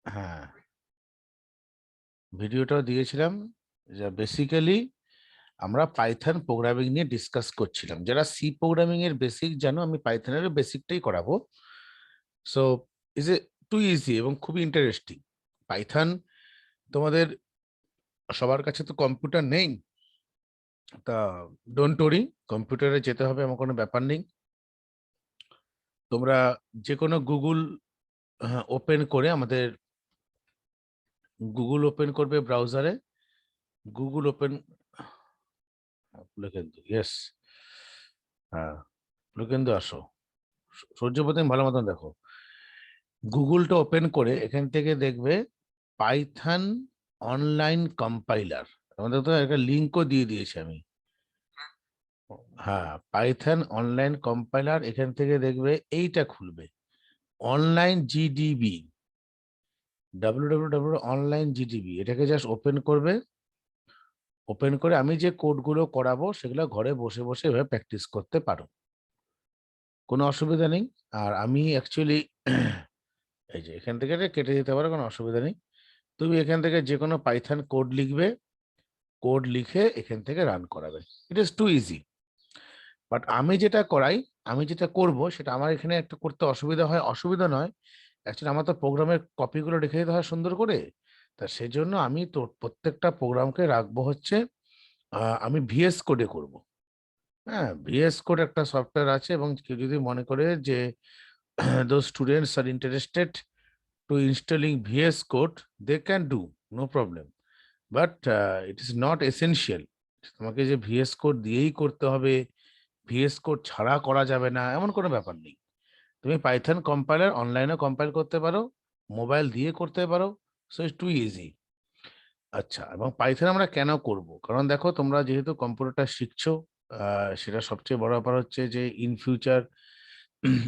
হ্যাঁ, ভিডিওটাও দিয়েছিলাম। যা বেসিক্যালি আমরা পাইথন প্রোগ্রামিং নিয়ে ডিসকাস করছিলাম। যারা সি প্রোগ্রামিং এর বেসিক জানো, আমি পাইথনের বেসিকটাই করাবো। So is a too easy এবং খুবই ইন্টারেস্টিং। পাইথন তোমাদের সবার কাছে তো কম্পিউটার নেই, তা ডোন্ট ওরি, কম্পিউটারে যেতে হবে এমন কোনো ব্যাপার নেই। তোমরা যে কোনো গুগল ওপেন করে আমাদের গুগল ওপেন করবে ব্রাউজারে। গুগল ওপেন কিন্তু ইয়েস, হ্যাঁ কিন্তু আসো, সূর্যপ্রতিম ভালো মতন দেখো। গুগলটা ওপেন করে এখান থেকে দেখবে পাইথন অনলাইন কম্পাইলার। আমাদের তো একটা লিঙ্কও দিয়ে দিয়েছি আমি। হ্যাঁ, পাইথন অনলাইন কম্পাইলার, এখান থেকে দেখবে এইটা খুলবে, online GDB, www online GDB, এটাকে জাস্ট ওপেন করবে। ওপেন করে আমি যে কোডগুলো করাবো সেগুলো ঘরে বসে বসে এভাবে প্র্যাকটিস করতে পারো, কোনো অসুবিধা নেই। আর আমি অ্যাকচুয়ালি এই যে এখান থেকে এটা কেটে দিতে পারো, কোনো অসুবিধা নেই। তুমি এখান থেকে যে কোনো পাইথন কোড লিখবে, কোড লিখে এখান থেকে রান করাবে। It is too easy. But আমি যেটা করাই, আমি যেটা করব সেটা আমার এখানে একটু করতে অসুবিধা হয়, অসুবিধা নয়, অ্যাকচুয়ালি আমার তো প্রোগ্রামের কপিগুলো রেখে দিতে হয় সুন্দর করে। তা সেজন্য আমি তো প্রত্যেকটা প্রোগ্রামকে রাখবো হচ্ছে আমি ভিএস কোডে করব। হ্যাঁ, ভিএস কোড একটা সফটওয়্যার আছে, এবং কেউ যদি মনে করে যে those students are interested to installing VS Code, they can do, no problem. But it is not essential। তোমাকে যে ভিএস কোড দিয়েই করতে হবে, ভিএস কোড ছাড়া করা যাবে না, এমন কোনো ব্যাপার নেই। তুমি পাইথন কম্পাইলার অনলাইনে কম্পাইল করতে পারো, মোবাইল দিয়ে করতে পারো। So it's too easy. আচ্ছা, এবং পাইথন আমরা কেন করব? কারণ দেখো, তোমরা যেহেতু কম্পিউটারটা শিখছো, সেটা সবচেয়ে বড় ব্যাপার হচ্ছে যে ইন ফিউচার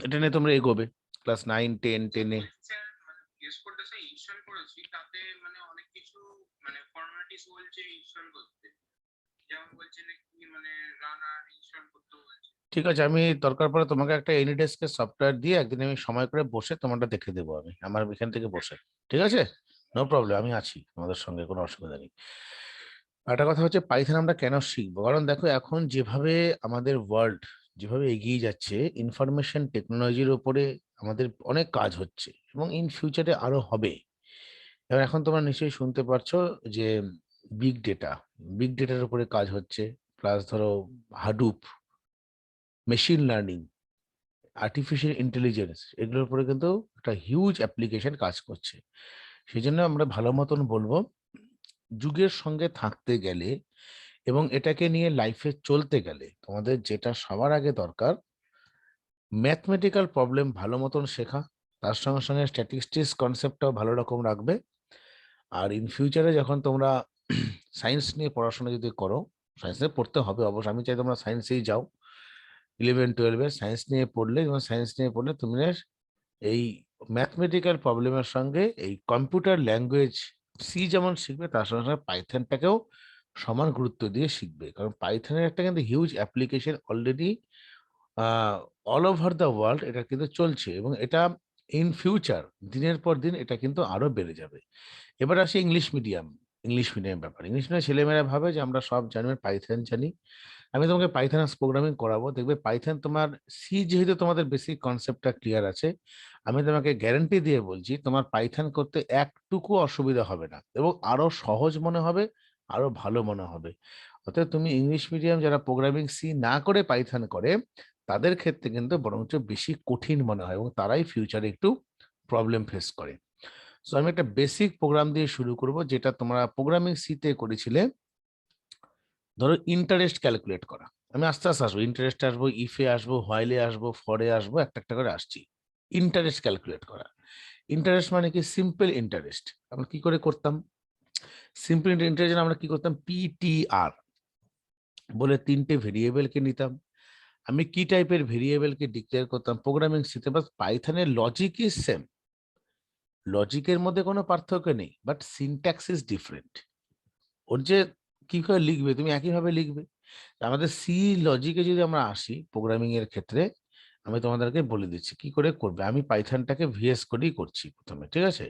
এটা নিয়ে তোমরা এগোবে ক্লাস 9, 10, 10-এ। ঠিক আছে, আমি দরকার পড়ে তোমাকে একটা এনিডেস্কের সফটওয়্যার দিয়ে একদিন আমি সময় করে বসে তোমারটা দেখে দেবো, আমি আমার এখান থেকে বসে। ঠিক আছে, নো প্রবলেম, আমি আছি তোমাদের সঙ্গে, কোনো অসুবিধা নেই। একটা কথা হচ্ছে পাইথন আমরা কেন শিখবো, কারণ দেখো এখন যেভাবে আমাদের ওয়ার্ল্ড যেভাবে এগিয়ে যাচ্ছে, ইনফরমেশন টেকনোলজির উপরে আমাদের অনেক কাজ হচ্ছে, এবং ইন ফিউচারে আরো হবে। এবার এখন তোমরা নিশ্চয়ই শুনতে পারছো যে বিগ ডেটা, বিগ ডেটার উপরে কাজ হচ্ছে। প্লাস ধরো হাডুপ, মেশিন লার্নিং, আর্টিফিশিয়াল ইন্টেলিজেন্স, এগুলোর উপরে কিন্তু একটা হিউজ অ্যাপ্লিকেশন কাজ করছে। সেই জন্য আমরা ভালো মতন বলবো, যুগের সঙ্গে থাকতে গেলে এবং এটাকে নিয়ে লাইফে চলতে গেলে তোমাদের যেটা সবার আগে দরকার, ম্যাথমেটিক্যাল প্রবলেম ভালো মতন শেখা, তার সঙ্গে সঙ্গে স্ট্যাটিস্টিক্স কনসেপ্টটাও ভালো রকম রাখবে। আর ইন ফিউচারে যখন তোমরা সায়েন্স নিয়ে পড়াশোনা যদি করো, সায়েন্স নিয়ে পড়তে হবে অবশ্য, আমি চাই তোমরা সায়েন্সেই যাও। 11-12 সায়েন্স নিয়ে পড়লে, এবং সায়েন্স নিয়ে পড়লে তুমি এই ম্যাথমেটিক্যাল প্রবলেমের সঙ্গে এই কম্পিউটার ল্যাঙ্গুয়েজ সি যেমন শিখবে, তার সঙ্গে সঙ্গে পাইথনটাকেও সমান গুরুত্ব দিয়ে শিখবে। কারণ পাইথনের একটা কিন্তু huge application already all over the world এটা কিন্তু চলছে, এবং এটা ইন ফিউচার দিনের পর দিন এটা কিন্তু আরো বেড়ে যাবে। এবার আসি ইংলিশ মিডিয়াম, ইংলিশ মিডিয়াম ব্যাপার। ইংলিশ মিডিয়াম ছেলেমেয়েরা ভাবে যে আমরা সব জানি, পাইথন জানি। আমি তোমাকে পাইথন প্রোগ্রামিং করাবো, দেখবে পাইথন তোমার সি যেহেতু তোমাদের বেসিক কনসেপ্টটা ক্লিয়ার আছে, আমি তোমাকে গ্যারান্টি দিয়ে বলছি তোমার পাইথন করতে একটুকু অসুবিধা হবে না, এবং আরো সহজ মনে হবে, আরো ভালো মনে হবে। অতএব তুমি ইংলিশ মিডিয়াম যারা প্রোগ্রামিং সি না করে পাইথন করে, তাদের ক্ষেত্রে কিন্তু বরঞ্চ বেশি কঠিন মনে হয়, এবং তারাই ফিউচারে একটু প্রবলেম ফেস করে। সো আমি একটা বেসিক প্রোগ্রাম দিয়ে শুরু করব, যেটা তোমরা প্রোগ্রামিং সিতে করেছিলে। ধরো ইন্টারেস্ট ক্যালকুলেট করা, আমি আস্তে আস্তে আসবো, ইন্টারেস্ট আসবো, ইফে আসবো, হোয়াইলে আসবো, ফরে আসবো, একটা একটা করে আসছি। ইন্টারেস্ট ক্যালকুলেট করা, ইন্টারেস্ট মানে কি? সিম্পল ইন্টারেস্ট আমরা কি করে করতাম? সিম্পল ইন্টারেস্ট আমরা কি করতাম? পিটিআর বলে তিনটে ভেরিয়েবলকে নিতাম। আমি কি টাইপের ভেরিয়েবলকে ডিক্লেয়ার করতাম? প্রোগ্রামিং সিতে, বাস পাইথনের লজিক ইজ সেম, লজিকের মধ্যে কোনো পার্থক্য নেই, বাট সিনট্যাক্স ইজ ডিফারেন্ট। ওর যে কিভাবে লিখবে তুমি একইভাবে লিখবে। আমাদের সি লজিকে যদি আমরা আসি প্রোগ্রামিং এর ক্ষেত্রে, আমি তোমাদেরকে বলে দিচ্ছি কি করে করবে। আমি পাইথনটাকে ভিএস করেই করছি প্রথমে, ঠিক আছে?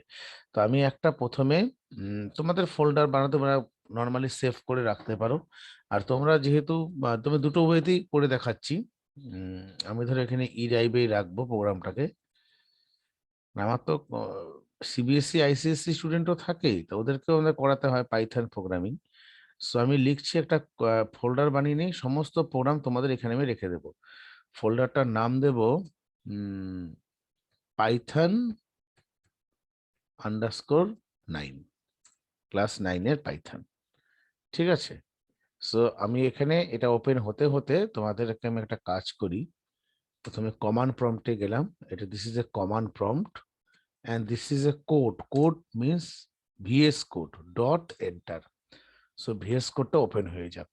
তো আমি একটা প্রথমে তোমাদের ফোল্ডার বানাতে নর্মালি সেভ করে রাখতে পারো। আর তোমরা যেহেতু তুমি দুটো ওয়েতেই করে দেখাচ্ছি। আমি ধরো এখানে ই ড্রাইভেই রাখবো প্রোগ্রামটাকে। আমার তো সিবিএসসি আইসিএসসি স্টুডেন্টও থাকেই, তো ওদেরকেও আমাদের করাতে হয় পাইথন প্রোগ্রামিং। সো আমি লিখছি একটা ফোল্ডার বানিয়ে নিই, সমস্ত প্রোগ্রাম তোমাদের এখানে আমি রেখে দেবো। ফোল্ডারটার নাম দেব পাইথন আন্ডারস্কোর 9, ক্লাস 9-এর পাইথন, ঠিক আছে? সো আমি এখানে এটা ওপেন হতে হতে তোমাদেরকে আমি একটা কাজ করি। প্রথমে কমান্ড প্রম্পটে গেলাম। এটা this is a command prompt and this is a code. Code means VS code dot enter. So VS কোডটা ওপেন হয়ে যাক,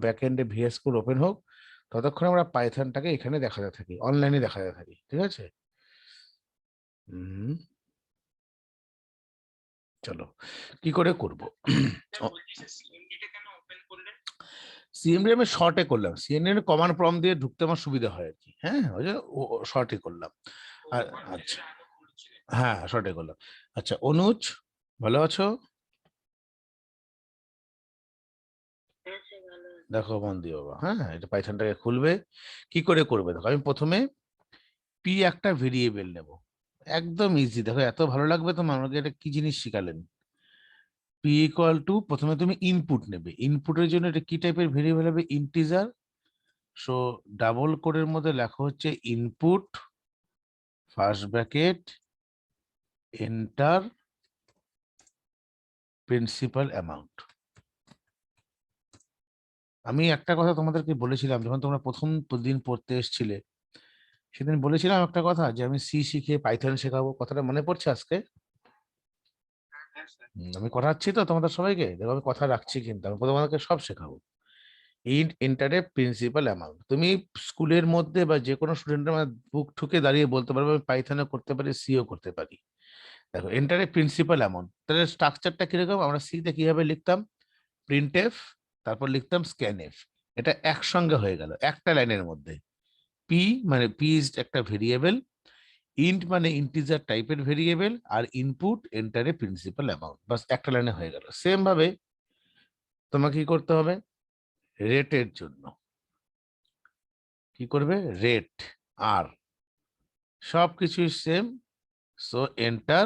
ব্যাক এন্ডে ভিএস কোড ওপেন হোক। ততক্ষণ আমরা পাইথনটাকে এখানে দেখাতে থাকি, অনলাইনে দেখাতে থাকি, ঠিক আছে? চলো কি করে করব। সিএমডি আমি শর্টে করলাম, সিএমডি কমান্ড প্রম্পট দিয়ে ঢুকতে আমার সুবিধা হয় আর কি। হ্যাঁ, ওই যে শর্টে করলাম। আর আচ্ছা, হ্যাঁ শর্টে করলাম। আচ্ছা অনুজ, ভালো আছো? দেখো মন দিয়ে বাবা, হ্যাঁ এটা পাইথনটাকে খুলবে। কি করে করবে দেখো, আমি প্রথমে পি একটা ভেরিয়েবল নেব। একদম ইজি, দেখো এত ভালো লাগবে তোমার, আমাকে এটা কি জিনিস শিখালেন। পি ইকুয়াল টু, প্রথমে তুমি ইনপুট নেবে। ইনপুটের জন্য এটা কি টাইপের ভেরিয়েবল হবে? ইন্টিজার। সো ডাবল কোডের মধ্যে লেখা হচ্ছে input first bracket enter principal amount. আমি একটা কথা তোমাদেরকে বলেছিলাম যখন তোমরা প্রথম দিন পড়তে এসেছিলে, সেদিন বলেছিলাম একটা কথা, যে আমি সি শিখে পাইথন শেখাবো। কথাটা মনে পড়ছে আজকে? আমি কথা রাখছি তো তোমাদের সবাইকে, দেখো আমি কথা রাখছি, কিন্তু আমি তোমাদেরকে সব শেখাবো। এন্টারে প্রিন্সিপাল অ্যামাউন্ট। তুমি স্কুলের মধ্যে বা যে কোনো স্টুডেন্টের বুক ঠুকে দাঁড়িয়ে বলতে পারবে আমি পাইথনও করতে পারি, সিও করতে পারি। দেখো এন্টারে প্রিন্সিপাল অ্যামাউন্ট, তাহলে স্ট্রাকচারটা কিরকম? আমরা সিতে কিভাবে লিখতাম? প্রিন্টএফ, তারপর লিখতাম স্ক্যানএফ। এটা একসঙ্গে হয়ে গেল একটা লাইনের মধ্যে। পি মানে পি ইজ একটা ভেরিয়েবল, ইন্ট মানে ইন্টিজার টাইপের ভেরিয়েবল, আর ইনপুট এন্টারে প্রিন্সিপাল অ্যামাউন্ট, বাস একটা লাইনে হয়ে গেল। সেম ভাবে তোমাকে কি করতে হবে রেটের জন্য? কি করবে? রেট আর সবকিছুই same. So enter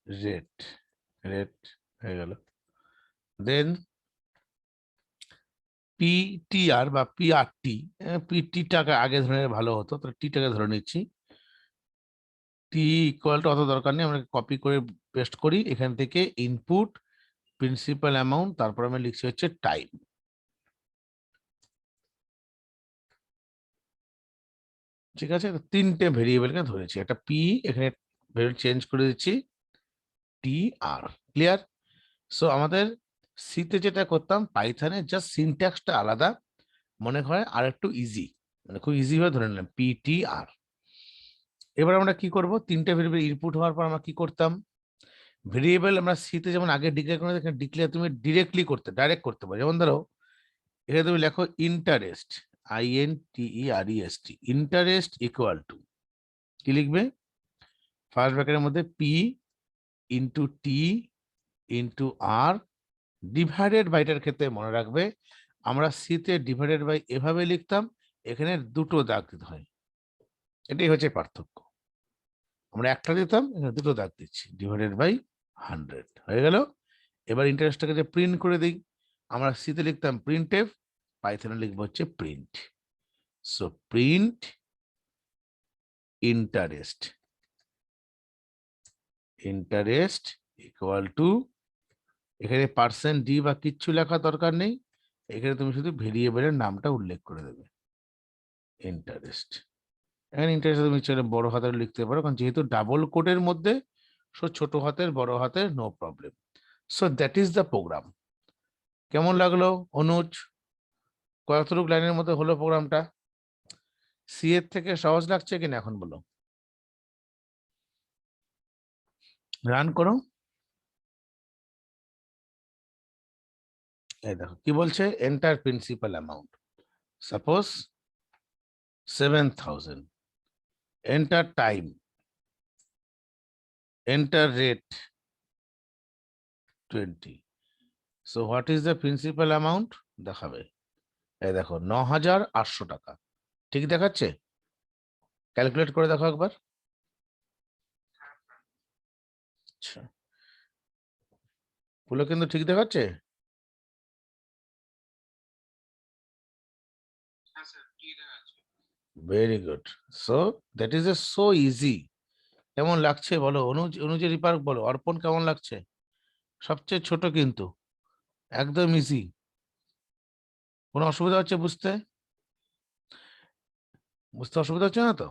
rate, rate হয়ে গেল। দেন পিটিআর বা পিআরটি, পিটিটাকে আগে ধরে নিলে ভালো হতো, তো টিটাকে ধরে নিচ্ছি। টি ইকুয়াল টু, অত দরকার নেই, আমরা কপি করে পেস্ট করি এখান থেকে। ইনপুট প্রিন্সিপাল অ্যামাউন্ট, তারপর আমি লিখছি হচ্ছে টাইম। ঠিক আছে, তিনটে ভেরিয়েবলকে ধরেছি, একটা পি এখানে চেঞ্জ করে দিচ্ছি টি আর। ক্লিয়ার? সো আমাদের সিতে যেটা করতাম, পাইথনে জাস্ট সিনট্যাক্সটা আলাদা মনে হয়, আর একটু ইজি, মানে খুব ইজি ভাবে ধরে নিলাম পিটিআর। এবার আমরা কি করব, তিনটে ভেরিয়েবল ইনপুট হওয়ার পর আমরা কি করতাম? ভেরিয়েবল আমরা সিতে যেমন আগে ডিক্লেয়ার করে, এখানে ডিক্লেয়ার তুমি ডিরেক্টলি করতে, ডাইরেক্ট করতে পারো। যেমন ধরো এখানে তুমি লেখো interest, INTEREST, interest equal to কি লিখবে? ফার্স্ট ব্র্যাকেটের মধ্যে পি ইন্টু টি ইন্টু আর ডিভাইডেড বাইটার ক্ষেত্রে মনে রাখবে আমরা সিতে ডিভাইডেড বাই এভাবে লিখতাম, এখানে দুটো দাগ দিতে হয়। এটাই হচ্ছে পার্থক্য। আমরা একটা দিতাম, এখানে দুটো দাগ দিচ্ছি, ডিভাইডেড বাই 100 হয়ে গেল। এবার ইন্টারেস্টটাকে যে প্রিন্ট করে দিই, আমরা সিতে লিখতাম প্রিন্ট এফ, পাইথনে লিখবো হচ্ছে print. So print interest, interest equal to, এখানে পার্সেন্ট ডি বা কিচ্ছু লেখা দরকার নেই, এখানে তুমি শুধু ভেরিয়েবলের নামটা উল্লেখ করে দেবে, ইন্টারেস্ট। এখানে ইন্টারেস্ট তুমি চলে বড় হাতের লিখতে পারো, কারণ যেহেতু ডাবল কোডের মধ্যে, সো ছোট হাতের বড় হাতের no problem. So that is the program. কেমন লাগলো অনুজ? কতটুকু লাইনের মধ্যে হলো প্রোগ্রামটা? সি এর থেকে সহজ লাগছে কিনা এখন বলো? রান করো। এই দেখো কি বলছে, enter principal amount. Suppose 7,000. Enter time. Enter rate 20. So what is the principal amount? দেখাবে, এই দেখো 9,800 টাকা। ঠিক দেখাচ্ছে? ক্যালকুলেট করে দেখো একবার। আচ্ছা, পুরো কিন্তু ঠিক দেখাচ্ছে। Very good. So that is a so easy. কেমন লাগছে বলো? অনুজের রিপার্ক বলো, অর্পণ কেমন লাগছে? সবচেয়ে ছোট কিন্তু একদম ইজি। কোনো অসুবিধা হচ্ছে বুঝতে? বুঝতে অসুবিধা হচ্ছে না তো?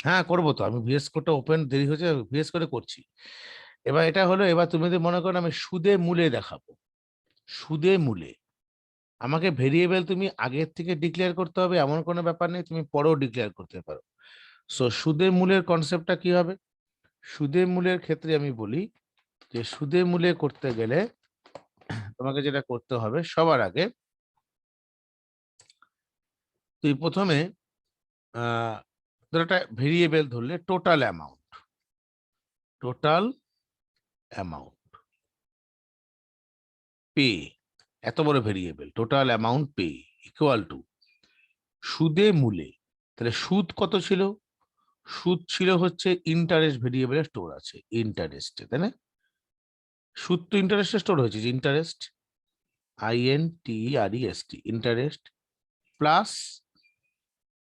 হ্যাঁ করবো তো, আমি ভিএস কোডটা ওপেন দেরি হয়েছে, ভিএস করে করছি। এবার এটা হলো, এবার তুমি যদি মনে করো আমি সুদে মূলে দেখাবো, সুদে মূলে আমাকে ভেরিয়েবল তুমি আগের থেকে ডিক্লেয়ার করতে হবে এমন কোনো ব্যাপার নেই, তুমি পরেও ডিক্লেয়ার করতে পারো। সো সুদে মূলের কনসেপ্টটা কি হবে? সুদে মূলের ক্ষেত্রে আমি বলি যে সুদে মূলে করতে গেলে তোমাকে যেটা করতে হবে, সবার আগে তুই প্রথমে ধর একটা ভেরিয়েবল ধরলে total amount, total amount pay, এত বড় variable total amount pay equal two সুদে মূলে। তাহলে সুদ কত ছিল? সুদ ছিল হচ্ছে ইন্টারেস্ট ভেরিয়েবলে স্টোর আছে ইন্টারেস্টে, তাই না? সুদ তো ইন্টারেস্টে স্টোর হয়েছে, যে ইন্টারেস্ট, INTEREST, ইন্টারেস্ট প্লাস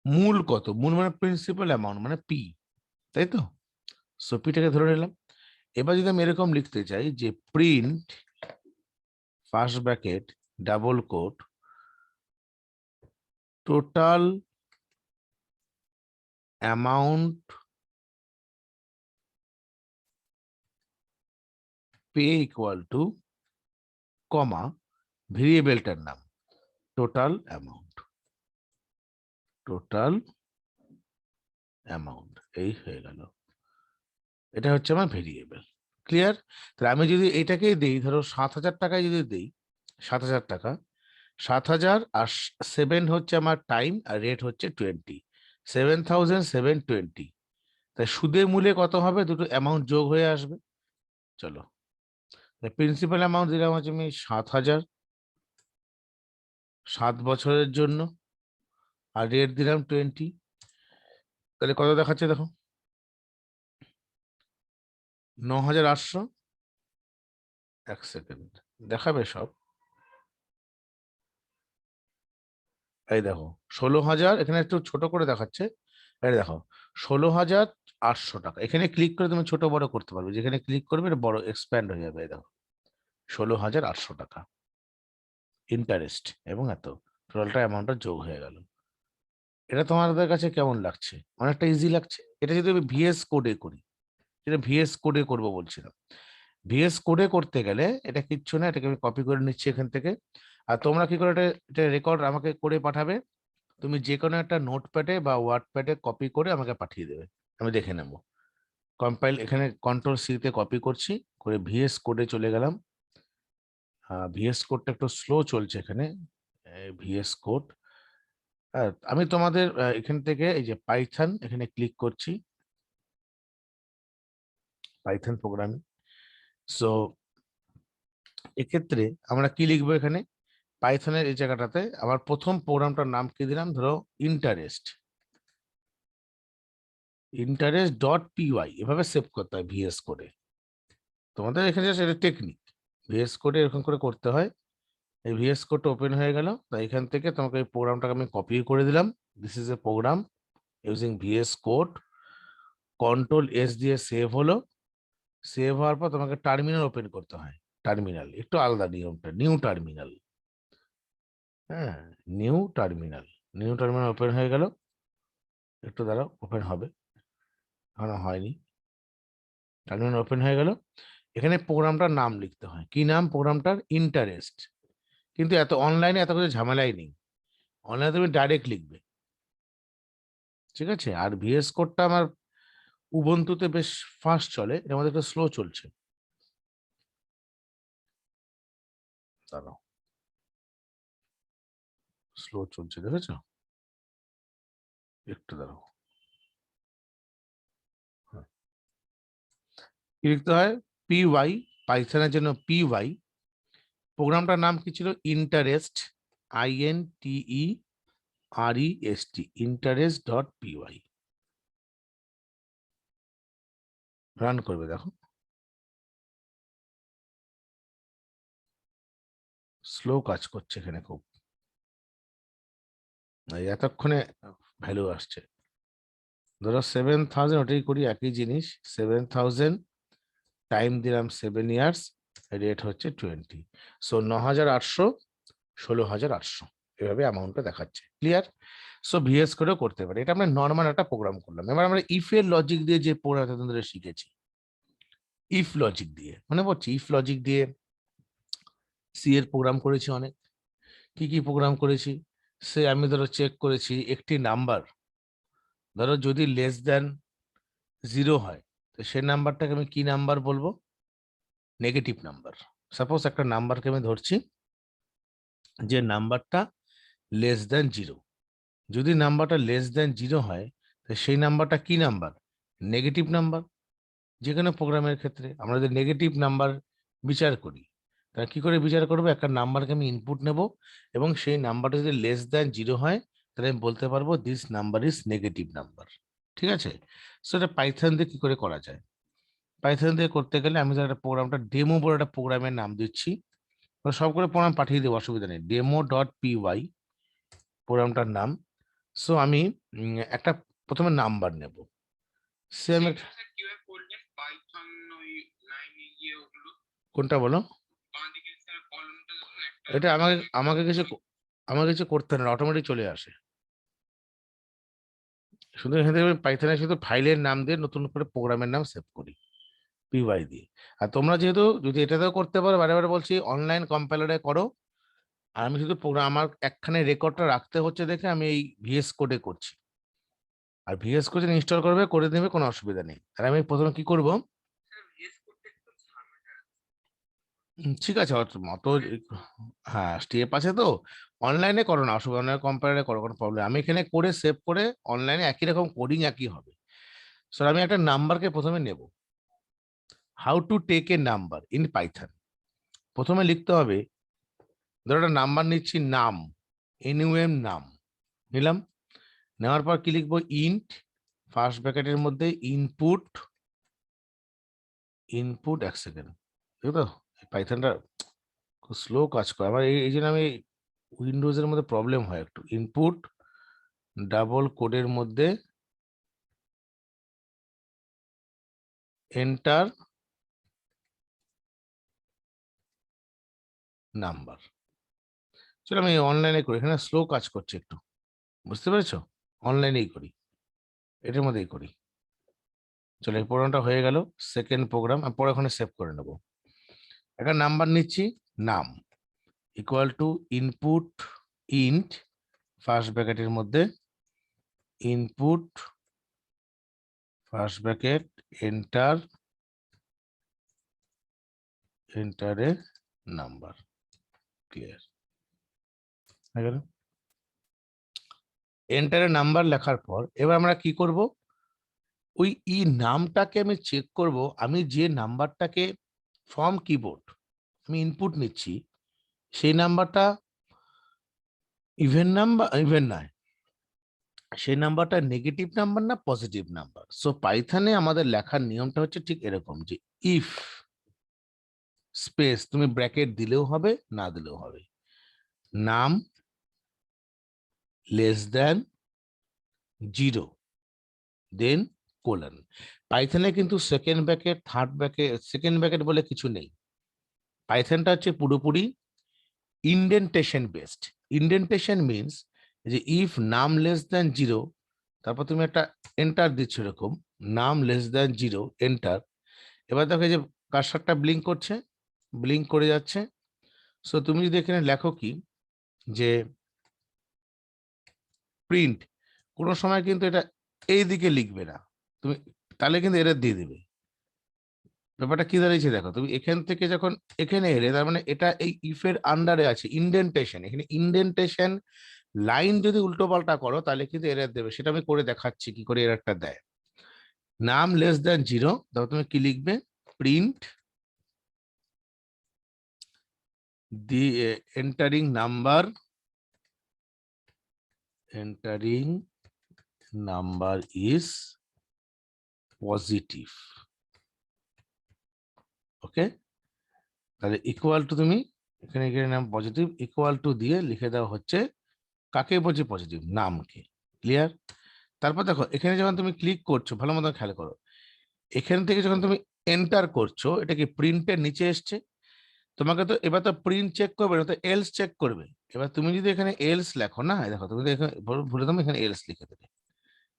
মূল কত? মূল মানে প্রিন্সিপাল অ্যামাউন্ট মানে পি, তাই তো? সো পিটাকে ধরে নিলাম। এবার যদি আমি এরকম লিখতে চাই যে print first bracket double quote total amount pay equal to comma ভেরিয়েবলটার নাম টোটাল অ্যামাউন্ট, টোটাল অ্যামাউন্ট, এই হয়ে গেল। এটা হচ্ছে আমার ভেরিয়েবল। ক্লিয়ার? তাহলে আমি যদি এইটাকেই দিই, ধরো 7,000 টাকায় যদি দিই, 7,000 টাকা, 7,000 আর 7 হচ্ছে আমার টাইম আর রেট হচ্ছে 20, 7,720। তাই সুদে মূলে কত হবে? দুটো অ্যামাউন্ট যোগ হয়ে আসবে। চলো, প্রিন্সিপাল অ্যামাউন্ট দিলাম হচ্ছে আমি 7,000 7 বছরের জন্য, আর রেট দিলাম 20। তাহলে কত দেখাচ্ছে দেখো? 9,800। এক সেকেন্ড দেখাবে সব। এই দেখো 16,000, এখানে একটু ছোট করে দেখাচ্ছে। এই দেখো 16,800 টাকা। এখানে ক্লিক করে তুমি ছোট বড় করতে পারবে, যেখানে ক্লিক করবে এটা বড় এক্সপ্যান্ড হয়ে যাবে। এই দেখো 16,800 টাকা ইন্টারেস্ট এবং এত টোটালটা অ্যামাউন্টটা যোগ হয়ে গেল। এটা তোমাদের কাছে কেমন লাগছে? অনেকটা ইজি লাগছে। এটা যদি আমি ভিএস কোডে করি, যেটা ভিএস কোডে করবো বলছিলাম, ভিএস কোডে করতে গেলে এটা কিচ্ছু না, এটাকে আমি কপি করে নিচ্ছি এখান থেকে। আর তোমরা কি করে এটা রেকর্ড আমাকে করে পাঠাবে? তুমি যে কোনো একটা নোটপ্যাডে বা ওয়ার্ডপ্যাডে কপি করে আমাকে পাঠিয়ে দেবে, আমি দেখে নেব। কম্পাইল, এখানে কন্ট্রোল সি তে কপি করছি, করে ভিএস কোডে চলে গেলাম। ভিএস কোডটা একটু স্লো চলছে এখানে, ভিএস কোড। আমি তোমাদের এখান থেকে এই যে পাইথন, এখানে ক্লিক করছি, পাইথন প্রোগ্রামিং। সো এক্ষেত্রে আমরা কি লিখবো? এখানে পাইথনের এই জায়গাটাতে আমার প্রথম প্রোগ্রামটার নাম কি দিলাম? ধরো ইন্টারেস্ট, ইন্টারেস্ট ডট পিওয়াই, এভাবে সেভ করতে হয় ভিএস কোডে। তোমাদের এখানে সেটা টেকনিক, ভিএস কোডে এরকম করে করতে হয়। এই ভিএস কোডটা ওপেন হয়ে গেল। তাই এখান থেকে তোমাকে এই প্রোগ্রামটাকে আমি কপি করে দিলাম। This is a program using VS code. Control S দিয়ে সেভ হলো। সেভ হওয়ার পর তোমাকে টার্মিনাল ওপেন করতে হয়। টার্মিনাল একটু আলাদা নিয়মটা, নিউ টার্মিনাল। হ্যাঁ, new terminal, new terminal open হয়ে গেল। একটু দাঁড়াও, ওপেন হবে, এখনো হয়নি। টার্মিনাল ওপেন হয়ে গেল। এখানে প্রোগ্রামটার নাম লিখতে হয়। কি নাম প্রোগ্রামটার? ইন্টারেস্ট। কিন্তু এত অনলাইনে এত কিছু ঝামেলাই নেই, অনলাইনে তুমি ডাইরেক্ট লিখবে, ঠিক আছে? আর ভিএস কোডটা আমার উবুন্টুতে বেশ ফাস্ট চলে, এর মধ্যে একটু স্লো চলছে। দাঁড়াও, স্লো চলছে দেখেছো, একটু দাঁড়াও। হ্যাঁ, কি লিখতে হয়? PY, পাইথনের জন্য PY। প্রোগ্রামটার নাম কি ছিল? Interest, INTEREST, interest.py। রান করবে, দেখো স্লো কাজ করছে এখানে খুব, এই এতক্ষণে ভ্যালু আসছে। ধরো 7000, ওটাই করি একই জিনিস। 7000 টাইম দিলাম 7 ইয়ার্স, রেট হচ্ছে 20। সো 9800, 16800, এভাবে অ্যামাউন্টটা দেখাচ্ছে। ক্লিয়ার? সো VS করেও করতে পারে। এটা আমরা নর্মাল একটা প্রোগ্রাম করলাম। এবার আমরা ইফ এর লজিক দিয়ে যে প্রোগ্রাম এতদিন ধরে শিখেছি, ইফ লজিক দিয়ে, মনে পড়ছে? ইফ লজিক দিয়ে সি এর প্রোগ্রাম করেছি অনেক। কি কি প্রোগ্রাম করেছি? সে আমি ধরো চেক করেছি একটি নাম্বার, ধরো যদি লেস দেন 0 হয়, তো সেই নাম্বারটাকে আমি কি নাম্বার বলবো? Negative number. সাপোজ একটা নাম্বারকে আমি ধরছি যে নাম্বারটা লেস দেন 0। যদি নাম্বারটা লেস দেন 0 হয়, তো সেই নাম্বারটা কি নাম্বার? Negative number. যে কোনো প্রোগ্রামের ক্ষেত্রে আমরা যদি নেগেটিভ নাম্বার বিচার করি, তা কি করে বিচার করবো? একটা নাম্বারকে আমি ইনপুট নেব, এবং সেই নাম্বারটা যদি লেস দেন 0 হয়, তাহলে আমি বলতে পারবো this number is negative number. ঠিক আছে? সো এটা পাইথন দিয়ে কি করে করা যায়? পাইথন দিয়ে করতে গেলে আমি একটা প্রোগ্রামটা ডেমো বলে একটা প্রোগ্রামের নাম দিচ্ছি। সব করে প্রোগ্রাম পাঠিয়ে দেবো, অসুবিধা নেই। demo.py প্রোগ্রামটার নাম। সো আমি একটা প্রথমে নাম্বার নেব। সে আমি কোনটা বলো? এটা আমাকে আমাকে কিছু আমাকে কিছু করতে না, অটোমেটিক চলে আসে। শুধু এখান থেকে পাইথনে শুধু ফাইলের নাম দিয়ে নতুন করে প্রোগ্রামের নাম সেভ করি PY দিয়ে। আর তোমরা যেহেতু যদি এটাতেও করতে পারো, বারে বারে বলছি অনলাইন কম্পাইলারে করো। আর আমি শুধু প্রোগ্রাম, আমার একখানে রেকর্ডটা রাখতে হচ্ছে দেখে আমি এই VS কোডে করছি। আর VS কোড ইনস্টল করবে, করে দেবে, কোনো অসুবিধা নেই। আর আমি প্রথমে কি করব? ঠিক আছে, অত হ্যাঁ স্টেপ আছে তো। অনলাইনে করো না, অসুবিধা, অনলাইনে কম্পাইলারে করো, কোনো প্রবলেম। আমি এখানে করে সেভ করে অনলাইনে একই রকম কোডিং একই হবে। সো আমি একটা নাম্বারকে প্রথমে নেব। How to take a number in Python. প্রথমে লিখতে হবে, ধরো একটা নাম্বার নিচ্ছি, নাম, NUM, নাম নিলাম। নেওয়ার পর কি লিখবো? ইন্ট, ফার্স্ট ব্র্যাকেটের মধ্যে ইনপুট। ইনপুট, এক সেকেন্ড, দেখো পাইথনটা খুব স্লো কাজ করে আমার, এই জন্য আমি উইন্ডোজের মধ্যে প্রবলেম হয় একটু। ইনপুট ডাবল কোডের মধ্যে এন্টার নাম্বার। চলো আমি অনলাইনে করি, এখানে স্লো কাজ করছে একটু, বুঝতে পেরেছো? অনলাইনেই করি, এটার মধ্যেই করি। চলো এই প্রোগ্রামটা হয়ে গেল, সেকেন্ড প্রোগ্রাম আমি পরে ওখানে সেভ করে নেবো। একটা নাম্বার নিচ্ছি, num, equal to input, int, first ব্র্যাকেটের মধ্যে ইনপুট, ফার্স্ট ব্র্যাকেট, এন্টার, এন্টারে নাম্বার। ক্লিয়ার হয়ে গেল? এন্টারে নাম্বার লেখার পর এবার আমরা কি করব? ওই নামটাকে আমি চেক করব। আমি যে নাম্বারটাকে ফ্রম কিবোর্ড আমি ইনপুট নিচ্ছি, সেই নাম্বারটা ইভেন নাম্বার, ইভেন নয়, সেই নাম্বারটা নেগেটিভ নাম্বার না পজিটিভ নাম্বার। সো পাইথনে আমাদের লেখার নিয়মটা হচ্ছে ঠিক এরকম, যে ইফ স্পেস, তুমি ব্র্যাকেট দিলেও হবে, না দিলেও হবে, নাম লেস দেন 0, দেন কোলন। পাইথনে কিন্তু second bracket, third bracket, second bracket বলে কিছু নেই। পাইথনটা হচ্ছে পুরোপুরি ইন্ডেন্টেশন বেসড। ইন্ডেন্টেশন মিনস যে ইফ নাম লেস দেন 0, তারপর তুমি একটা এন্টার দিচ্ছ, এরকম নাম লেস দেন 0, এন্টার। এবার দেখো যে কার্সারটা ব্লিঙ্ক করছে, ব্লিঙ্ক করে যাচ্ছে। সো তুমি যদি এখানে লেখো কি, যে প্রিন্ট, কোনো সময় কিন্তু এটা এই দিকে লিখবে না তুমি, তাহলে কিন্তু এরর দিয়ে দিবে। ব্যাপারটা কি দাঁড়িয়েছে দেখো, তুমি এখান থেকে যখন এখানে এলে, তার মানে এটা এই ইফের আন্ডারে আছে, ইন্ডেন্টেশন। এখানে ইন্ডেন্টেশন লাইন যদি উল্টো পাল্টা করো তাহলে কিন্তু এরর দেবে, সেটা আমি করে দেখাচ্ছি কি করে এররটা দেয়। নাম লেস দ্যান 0, তাও তুমি কি লিখবে, print the entering number is positive. Okay, তাহলে ইকুয়াল টু তুমি এখানে নাম পজিটিভ ইকুয়াল টু দিয়ে লিখে দেওয়া হচ্ছে কাকে বলছি পজিটিভ, নামকে। ক্লিয়ার? তারপর দেখো এখানে যখন তুমি ক্লিক করছো, ভালো মতো খেয়াল করো, এখান থেকে যখন তুমি এন্টার করছো এটা কি প্রিন্টের নিচে এসছে, তোমাকে তো এবার তো প্রিন্ট চেক করবে না, তো এলস চেক করবে। এবার তুমি যদি এখানে এলস লেখো না, দেখো তুমি এখানে ভুলে তুমি এখানে এলস লিখে দেবে,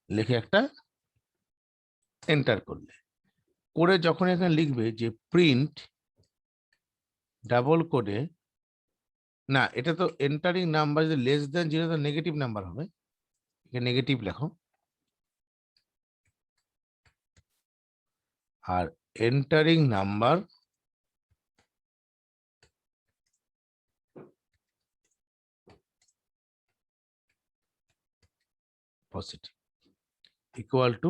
লিখে একটা এন্টার করলে, করে যখন এখানে লিখবে যে প্রিন্ট ডাবল কোডে, না এটা তো এন্টারিং নাম্বার যদি লেস দেন 0 তো নেগেটিভ নাম্বার হবে, এখানে নেগেটিভ লেখো, আর entering number positive equal to,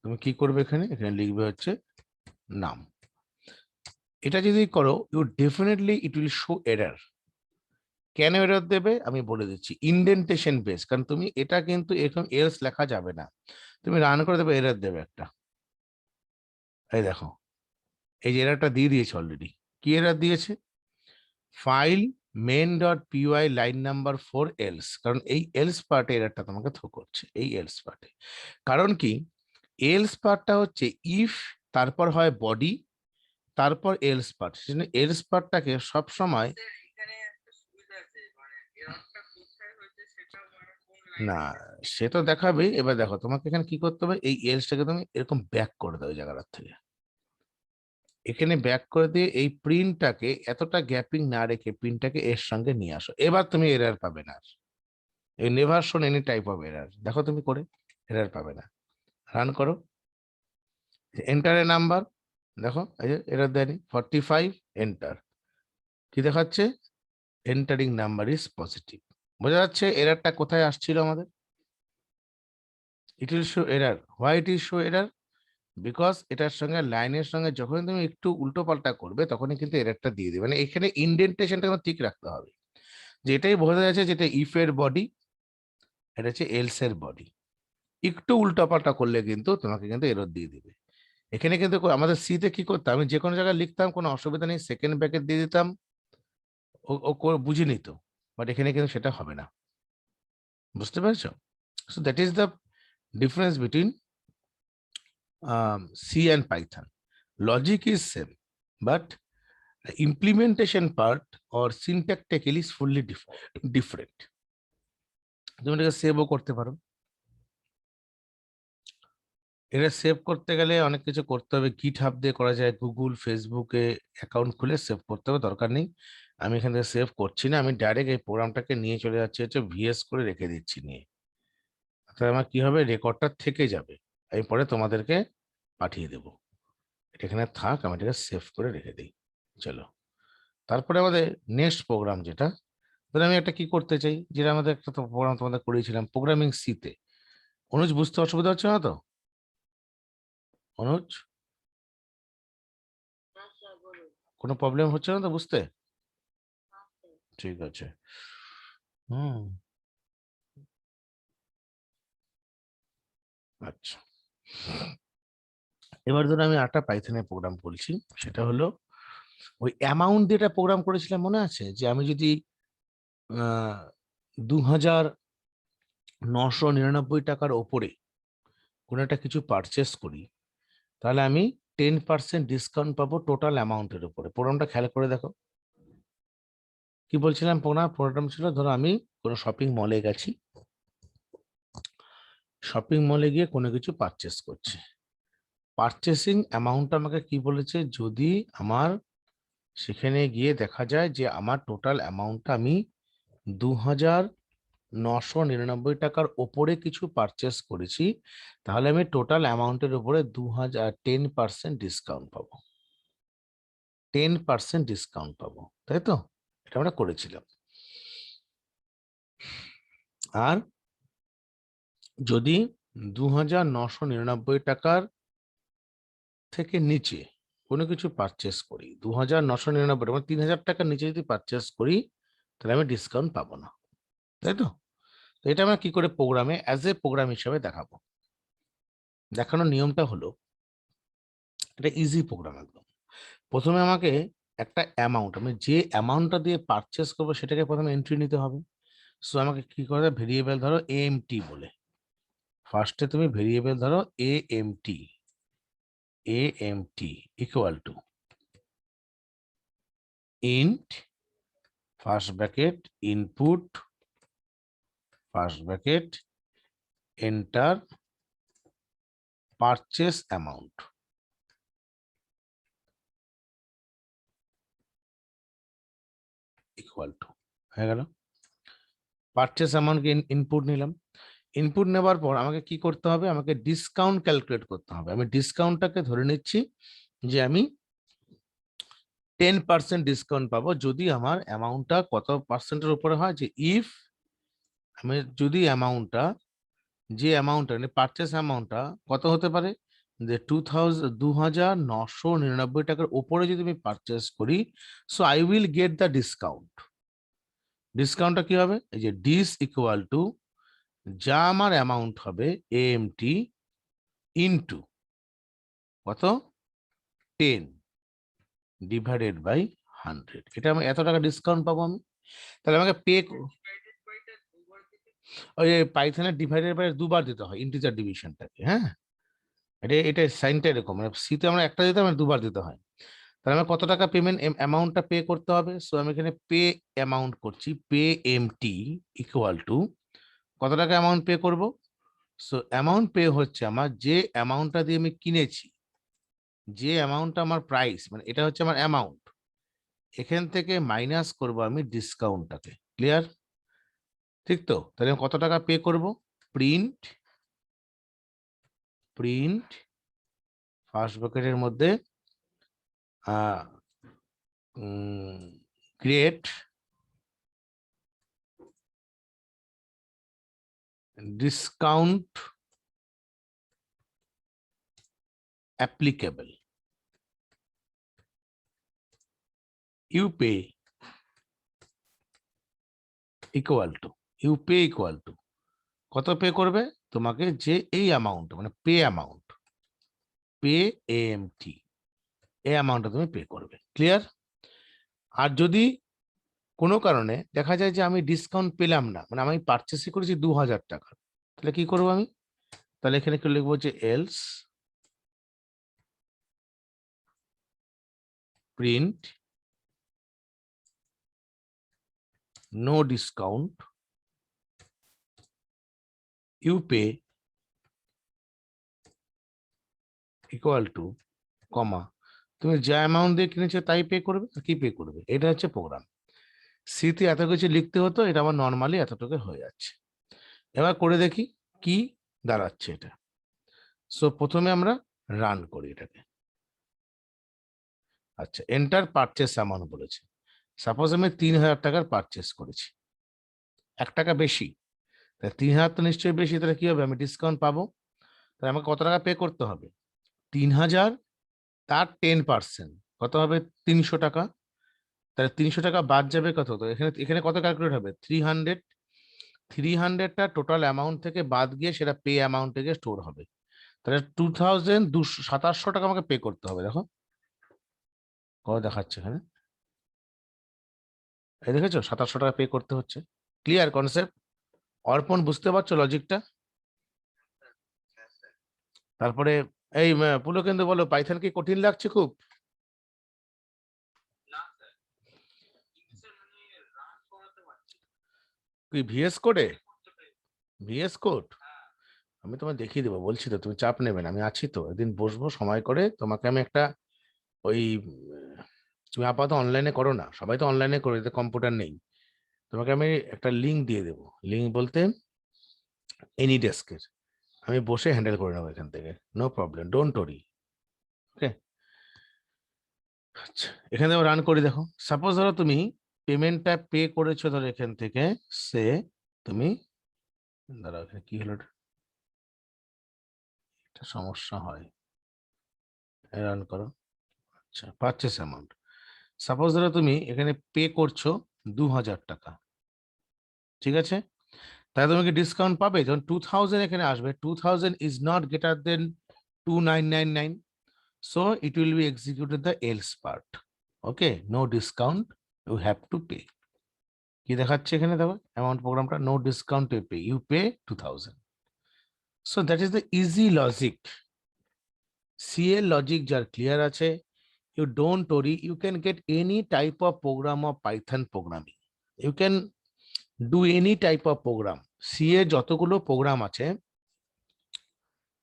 তুমি কি করবে এখানে লিখবে হচ্ছে নাম। এটা যদি করো you definitely it will show error. কেন এরর দেবে আমি বলে দিচ্ছি, ইন্ডেন্টেশন বেস, কারণ তুমি এটা কিন্তু এরকম এলস লেখা যাবে না, তুমি রান করে দেবে এরর দেবে একটা। এই দেখো এই যে এররটা দিয়ে দিয়েছে অলরেডি। কি এরর দিয়েছে, file main dot P Y line number 4 else, কারণ এই এলস পার্টে এররটা তোমাকে থ্রো করছে, এই এলস পার্টে। কারণ কি, এলস পার্টটা হচ্ছে ইফ তারপর হয় বডি তারপর এলস পার্ট, সেজন্য এলস পার্টটাকে সব সময় না, সে তো দেখাবেই। এবার দেখো তোমাকে এখানে কি করতে হবে, এই এলসটাকে তুমি এরকম ব্যাক করে দাও, ওই জায়গাটার থেকে এখানে ব্যাক করে দিয়ে এই প্রিন্টটাকে এতটা গ্যাপিং না রেখে প্রিন্টটাকে এর সঙ্গে নিয়ে আসো। এবার তুমি এরর পাবে না, এই নেভার শোন এনি টাইপ অফ এরর, দেখো তুমি করে এরর পাবে না। রান করো, এন্টারের নাম্বার দেখো, এই যে এরর দেয়নি 45, এন্টার, কি দেখাচ্ছে, এন্টারিং নাম্বার ইজ পজিটিভ। বোঝা যাচ্ছে এররটা কোথায় আসছিল আমাদের। ইট will show error, why it is show error, because এটার সঙ্গে লাইনের সঙ্গে যখন তুমি একটু উল্টো পাল্টা করবে তখনই কিন্তু এররটা দিয়ে দেবে। মানে এখানে ইন্ডেন্টেশনটা ঠিক রাখতে হবে, যেটাই বোঝা যাচ্ছে যেটা ইফ এর বডি, এটা হচ্ছে এলস এর বডি, একটু উল্টো পাল্টা করলে কিন্তু তোমাকে কিন্তু এরর দিয়ে দিবে। এখানে কিন্তু আমাদের সিতে কি করতাম, আমি যে কোনো জায়গায় লিখতাম কোনো অসুবিধা নেই, সেকেন্ড ব্র্যাকেট দিয়ে দিতাম, বুঝে নিত। বাট এখানে কিন্তু সেটা হবে না, বুঝতে পেরেছো? So that is the difference between C and Python. Logic is same, but the implementation part or syntactically is fully different. তুমি এটাকে সেভও করতে পারো। এটা সেভ করতে গেলে অনেক কিছু করতে হবে, গিট হাব দিয়ে করা যায়, গুগল ফেসবুকে অ্যাকাউন্ট খুলে সেভ করতে হবে, দরকার নেই। আমি এখান থেকে সেভ করছি না, আমি ডাইরেক্ট এই প্রোগ্রামটাকে নিয়ে চলে যাচ্ছি হচ্ছে ভিএস করে রেখে দিচ্ছি নিয়ে। তাহলে আমার কি হবে, রেকর্ডটা থেকে যাবে, আমি পরে তোমাদেরকে পাঠিয়ে দেবো। এটা এখানে থাক, আমি এটাকে সেভ করে রেখে দিই। চলো, তারপরে আমাদের নেক্সট প্রোগ্রাম যেটা, ধরে আমি একটা কি করতে চাই, যেটা আমাদের একটা প্রোগ্রাম তোমাদের করিয়েছিলাম প্রোগ্রামিং সিতে। অনুজ বুঝতে অসুবিধা হচ্ছে না তো? অনুজ কোনো প্রবলেম হচ্ছে না তো বুঝতে? ঠিক আছে। হুম, আচ্ছা। এবার ধরো আমি একটা পাইথনের প্রোগ্রাম বলছি, সেটা হলো ওই অ্যামাউন্ট দিয়ে একটা প্রোগ্রাম করেছিলাম, মনে আছে? যে আমি যদি 2,999 টাকার ওপরে কোনো একটা কিছু পারচেস করি, তাহলে আমি 10% ডিসকাউন্ট পাবো টোটাল অ্যামাউন্টের উপরে। প্রোগ্রামটা খেয়াল করে দেখো কি বলছিলাম। প্রোগ্রাম ছিল, ধরো আমি কোনো শপিং মলে গেছি, শপিং মলে গিয়ে কোনো কিছু পারচেস করছি, পারচেসিং অ্যামাউন্ট আমাকে কি বলেছে, যদি আমার সেখানে গিয়ে দেখা যায় যে আমার টোটাল অ্যামাউন্টটা আমি 2,999 টাকার ওপরে কিছু পারচেস করেছি, তাহলে আমি টোটাল অ্যামাউন্টের উপরে 10% ডিসকাউন্ট পাবো, 10% ডিসকাউন্ট পাবো, তাই তো? এটা আমরা করেছিলাম। আর যদি 2,999 টাকার থেকে নিচে কোনো কিছু পারচেস করি, 2,999 মানে 3,000 টাকার নিচে যদি পারচেস করি, তাহলে আমি ডিসকাউন্ট পাবো না, তাই তো? তো এটা আমরা কি করে প্রোগ্রামে অ্যাজ এ প্রোগ্রাম হিসাবে দেখাবো? দেখানোর নিয়মটা হলো, এটা ইজি প্রোগ্রাম একদম। প্রথমে আমাকে একটা অ্যামাউন্ট, আমি যে অ্যামাউন্টটা দিয়ে পারচেস করবো সেটাকে প্রথমে এন্ট্রি নিতে হবে। সো আমাকে কি করে, ভেরিয়েবল ধরো এএমটি বলে, ফার্স্টে তুমি ভেরিয়েবল ধরো AMT, AMT equal to int first bracket input first bracket enter purchase amount equal to, হয়ে গেল। পারচেস অ্যামাউন্টকে ইনপুট নিলাম। ইনপুট নেবার পর আমাকে কি করতে হবে, আমাকে ডিসকাউন্ট ক্যালকুলেট করতে হবে। আমি ডিসকাউন্টটাকে ধরে নিচ্ছি যে আমি 10% ডিসকাউন্ট পাবো যদি আমার অ্যামাউন্টটা কত পার্সেন্টের উপরে হয়, যে ইফ আমি যদি অ্যামাউন্টটা, যে অ্যামাউন্টটা মানে পারচেস অ্যামাউন্টটা কত হতে পারে, যে 2,999 টাকার উপরে যদি আমি পারচেস করি, so I will get the discount. ডিসকাউন্টটা কি হবে, এই যে ডিস ইকুয়াল টু যা আমার অ্যামাউন্ট হবে এএমটি ইনটু কত, 10 ডিভাইডেড বাই 100, এটা আমি এত টাকা ডিসকাউন্ট পাবো আমি। তাহলে আমাকে পে, ওই পাইথনের ডিভাইডেড বাই দুবার দিতে হয় ইন্টিজার ডিভিশনটাকে, হ্যাঁ, এটা সাইনটা এরকম, মানে সিতে আমরা একটা দিতে হয়, দুবার দিতে হয়। তাহলে আমার কত টাকা পেমেন্ট অ্যামাউন্টটা পে করতে হবে, সো আমি এখানে পে অ্যামাউন্ট করছি, পে এমটি ইকুয়াল টু কত টাকা অ্যামাউন্ট পে করব, সো অ্যামাউন্ট পে হচ্ছে আমার যে অ্যামাউন্টটা দিয়ে আমি কিনেছি, যে অ্যামাউন্টটা আমার প্রাইস, মানে এটা হচ্ছে আমার অ্যামাউন্ট, এখান থেকে মাইনাস করব আমি ডিসকাউন্টটাকে। ক্লিয়ার? ঠিক তো? তাহলে আমি কত টাকা পে করব, প্রিন্ট প্রিন্ট ফার্স্ট ব্র্যাকেটের মধ্যে create discount applicable, you pay equal to কত পে করবে তোমাকে, যে এই অ্যামাউন্ট মানে পে অ্যামাউন্ট, পে এএমটি, এই অ্যামাউন্টটা তুমি পে করবে। ক্লিয়ার? আর যদি কোনো কারণে দেখা যায় যে আমি ডিসকাউন্ট পেলাম না, মানে আমি পারচেসই করেছি 2,000 টাকা, তাহলে কি করবো আমি, তাহলে এখানে কি লিখবো, যে else print no discount you pay equal to comma, তুমি যা অ্যামাউন্ট দিয়ে কিনেছো তাই পে করবে, কি পে করবে। এটা হচ্ছে প্রোগ্রাম। সিতে এত কিছু লিখতে হতো, এটা আমার নর্মালি এতটুকু হয়ে যাচ্ছে। এবার করে দেখি কি দাঁড়াচ্ছে এটা। সো প্রথমে আমরা রান করি এটাকে। আচ্ছা, এন্টার পারচেস অ্যামাউন্ট বলেছে। সাপোজ আমি 3,000 টাকার পারচেস করেছি, 1 টাকা বেশি, তাহলে 3,000 তো নিশ্চয়ই বেশি, তাহলে কি হবে, আমি ডিসকাউন্ট পাবো। তাহলে আমাকে কত টাকা পে করতে হবে, 3,000 তার 10%, কত হবে, 300 টাকা। তাহলে 300 টাকা বাদ যাবে কত, তো এখানে এখানে কত ক্যালকুলেট হবে, 300, 300টা টোটাল অ্যামাউন্ট থেকে বাদ গিয়ে সেটা পে অ্যামাউন্ট থেকে স্টোর হবে। তাহলে 2,227 টাকা আমাকে পে করতে হবে। দেখো কত দেখাচ্ছে এখানে, এই দেখেছো 27 টাকা পে করতে হচ্ছে। Clear concept? অর্পণ বুঝতে পারছো লজিকটা? তারপরে এই পুলকেন্দু বলো, পাইথন কি কঠিন লাগছে খুব? কি ভিএস কোডে, ভিএস কোড আমি তোমায় দেখিয়ে দেবো, বলছি তো, তুমি চাপ নেবে না, আমি আছি তো, একদিন বসবো সময় করে, তোমাকে আমি একটা ওই তুমি আপাতত অনলাইনে করো না, সবাই তো অনলাইনে করে, এতে কম্পিউটার নেই। তোমাকে আমি একটা লিঙ্ক দিয়ে দেবো, লিঙ্ক বলতে এনি ডেস্কের, আমি বসে হ্যান্ডেল করে নেবো এখান থেকে, নো প্রবলেম, ডোন্ট ওরি। ওকে, আচ্ছা, এখানে রান করে দেখো। সাপোজ ধরো তুমি পেমেন্টটা পে করেছো, ধরো এখান থেকে সে তুমি দাঁড়াও, এখানে কি হলো? এটা সমস্যা হয়, রান করো। আচ্ছা, পারচেস অ্যামাউন্ট, সাপোজ ধরো তুমি এখানে পে করছো 2000 টাকা, ঠিক আছে? তাহলে তুমি কি ডিসকাউন্ট পাবে? যখন 2000 এখানে আসবে, 2000 is not greater than 2999, so it will be executed the else part. Okay, no discount, you have to pay. কি দেখাচ্ছে এখানে? দেখো অ্যামাউন্ট প্রোগ্রামটা, no discount to pay, you pay 2000. So that is the easy logic. সিএ logic যার clear আছে, you don't worry, you can get any type of program of Python programming. You can do any type of program. CA যতগুলো programme আছে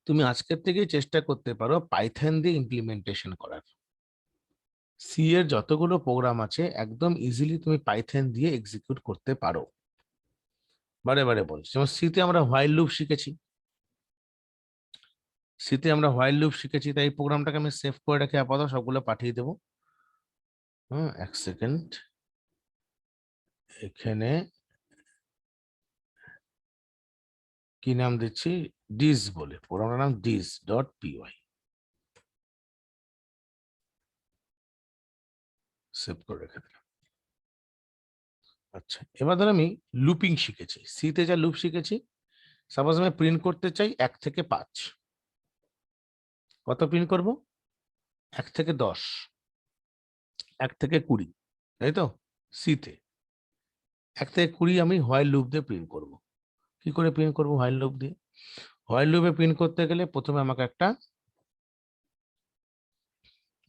তুমি আজকের থেকেই চেষ্টা করতে পারো পাইথন দিয়ে ইমপ্লিমেন্টেশন করার। সি এর যতগুলো প্রোগ্রাম আছে একদম ইজিলি তুমি পাইথন দিয়ে এক্সিকিউট করতে পারো। বারে বারে বলছি, যেমন সিতে আমরা হোয়াইল লুপ শিখেছি, তাই এই প্রোগ্রামটাকে আমি সেভ করে রেখে আপাতত সবগুলো পাঠিয়ে দেবো। এক সেকেন্ড, এখানে কি নাম দিচ্ছি? ডিস বলে, প্রোগ্রামটার নাম dis.py, সেভ করে রেখে দিলাম। আচ্ছা, এবার ধর আমি লুপিং শিখেছি, সিতে যা লুপ শিখেছি, সাপোজ আমি প্রিন্ট করতে চাই 1 থেকে 5, কত প্রিন্ট করব? 1 থেকে 10, 1 থেকে 20, তাই তো? সিতে 1 থেকে 20 আমি হোয়াইল লুপ দিয়ে প্রিন্ট করব। কি করে প্রিন্ট করব হোয়াইল লুপ দিয়ে? হোয়াইল লুপে প্রিন্ট করতে গেলে প্রথমে আমাকে একটা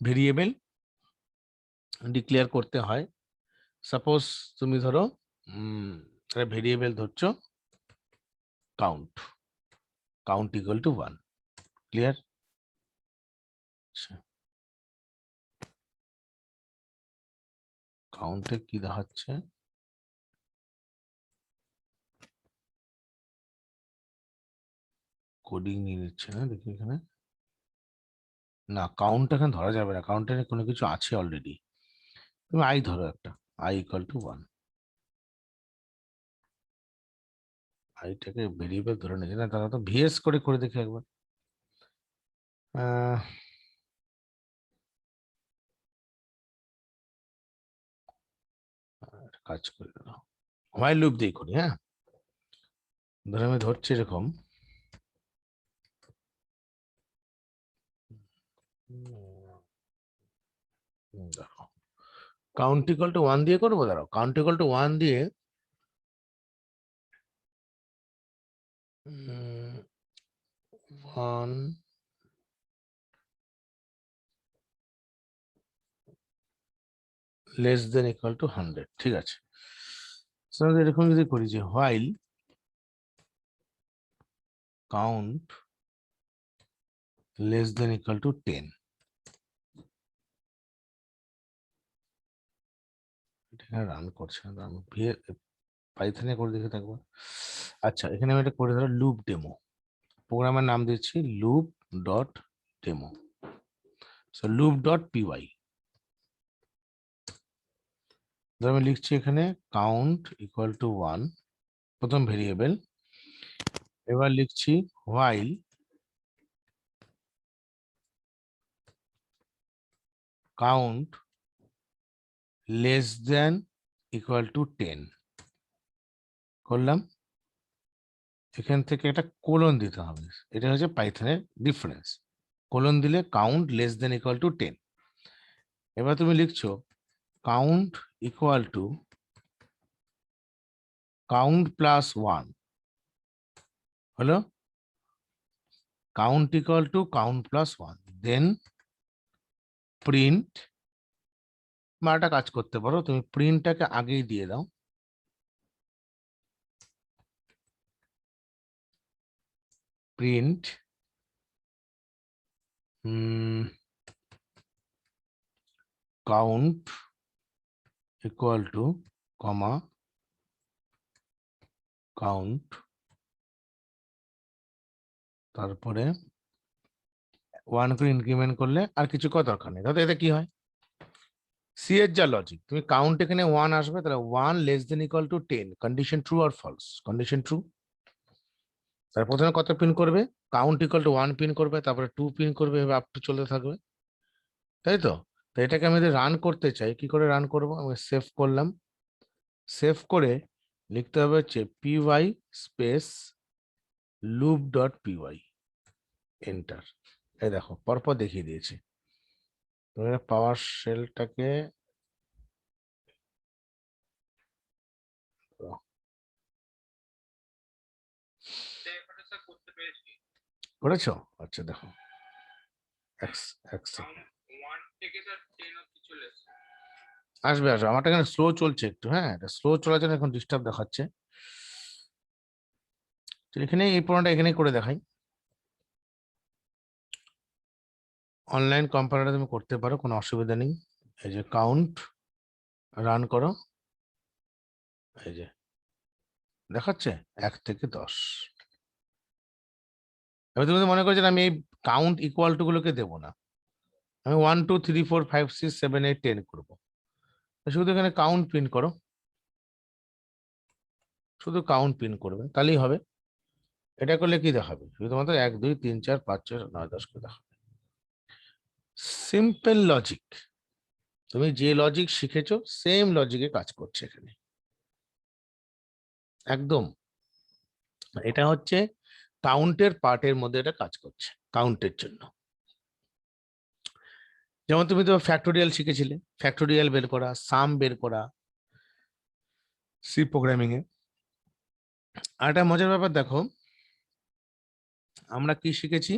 ভেরিয়েবল ডিক্লেয়ার করতে হয়। সাপোজ তুমি ধরো ভেরিয়েবল ধরছো count, count equal to 1, clear? আচ্ছা, কাউন্টে কি দেখাচ্ছে? কোডিং নিয়ে নিচ্ছে না, দেখি এখানে। না, কাউন্ট এখানে ধরা যাবে না, কাউন্টে কোনো কিছু আছে অলরেডি। তুমি আই ধরো একটা, আই ইকুয়াল টু 1, আইটাকে ভেরিয়েবল ধরে নিয়েছে না, তারা তো ভিএস করে করে দেখে একবার। কাজ করে দাও, হোয়াইল লুপ দিয়ে করি। হ্যাঁ, ধরে আমি ধরছি এরকম, দেখো কাউন্ট ইকুয়াল টু 1 দিয়ে করবো। দাঁড়াও, কাউন্ট ইকুয়াল টু 1 দিয়ে 1 লেস দেন ইকুয়াল টু 100, ঠিক আছে? এরকম যদি করি যে while count less than equal to 10, এখানে রান করছে না, আমি পাইথনে করে দেখে থাকবো। আচ্ছা, এখানে আমি এটা করে ধরো লুপ ডেমো, প্রোগ্রামের নাম দিচ্ছি loop dot demo, loop dot PY. আমি লিখছি এখানে কাউন্ট ইকুয়াল টু 1, প্রথম ভেরিয়েবল। এবার লিখছি while count less than equal to 10, করলাম। এখান থেকে একটা কোলন দিতে হবে, এটা হচ্ছে পাইথনের ডিফারেন্স। কোলন দিলে count less than equal to 10। এবার তুমি লিখছো count equal to count plus 1, হলো count equal to count plus 1, then print. বা একটা কাজ করতে পারো, তুমি প্রিন্টটাকে আগেই দিয়ে দাও, print count equal to comma count, তারপরে 1 করে ইনক্রিমেন্ট করলে আর কিছু করার দরকার নেই। তাহলে এতে কি হয়? সি এর যা লজিক, তুমি কাউন্ট এখানে 1 আসবে, তাহলে 1 less than equal to 10, condition true আর ফলস? Condition true. তার প্রথমে কত প্রিন্ট করবে, কাউন্ট ইকুয়াল টু 1 প্রিন্ট করবে, তারপরে 2 প্রিন্ট করবে, এভাবে আপ টু চলতে থাকবে, তাই তো? তো এটাকে আমি যদি রান করতে চাই, কি করে রান করব? আমি সেভ করলাম, সেভ করে লিখতে হবে হচ্ছে py space loop dot py, enter. এই দেখো পরপর দেখিয়ে দিয়েছি। তোমরা পাওয়ার শেলটাকে করেছো? আচ্ছা দেখো, এক সেকেন্ড আসবে আসবে। আমারটা এখানে স্লো চলছে একটু, হ্যাঁ স্লো চলার জন্য এখন ডিস্টার্ব দেখাচ্ছে। তো এখানে এই প্রোগ্রামটা এখানেই করে দেখাই। অনলাইন কম্পারেটর তুমি করতে পারো, কোনো অসুবিধা নেই। এই যে কাউন্ট রান করো, এই যে দেখাচ্ছে 1 থেকে 10। এবার তুমি যদি মনে করছো আমি এই কাউন্ট ইকুয়াল টু গুলোকে দেবো না, আমি 1 2 3 4 5 6 7 8 10 করবো, শুধু এখানে কাউন্ট প্রিন্ট করো, শুধু কাউন্ট প্রিন্ট করবে, তাহলেই হবে। এটা করলে কি দেখাবে? শুধুমাত্র 1 2 3 4 5 6 9 10 করে দেখাবে। সিম্পল লজিক, তুমি যে লজিক শিখেছো সেম লজিকে কাজ করছে এখানে একদম। এটা হচ্ছে কাউন্টের পার্টের মধ্যে এটা কাজ করছে, কাউন্টের জন্য। যেমন তুমি তো ফ্যাক্টোরিয়াল শিখেছিলে, ফ্যাক্টোরিয়াল বের করা, সাম বের করা সি প্রোগ্রামিং এ। আর একটা মজার ব্যাপার দেখো, আমরা কি শিখেছি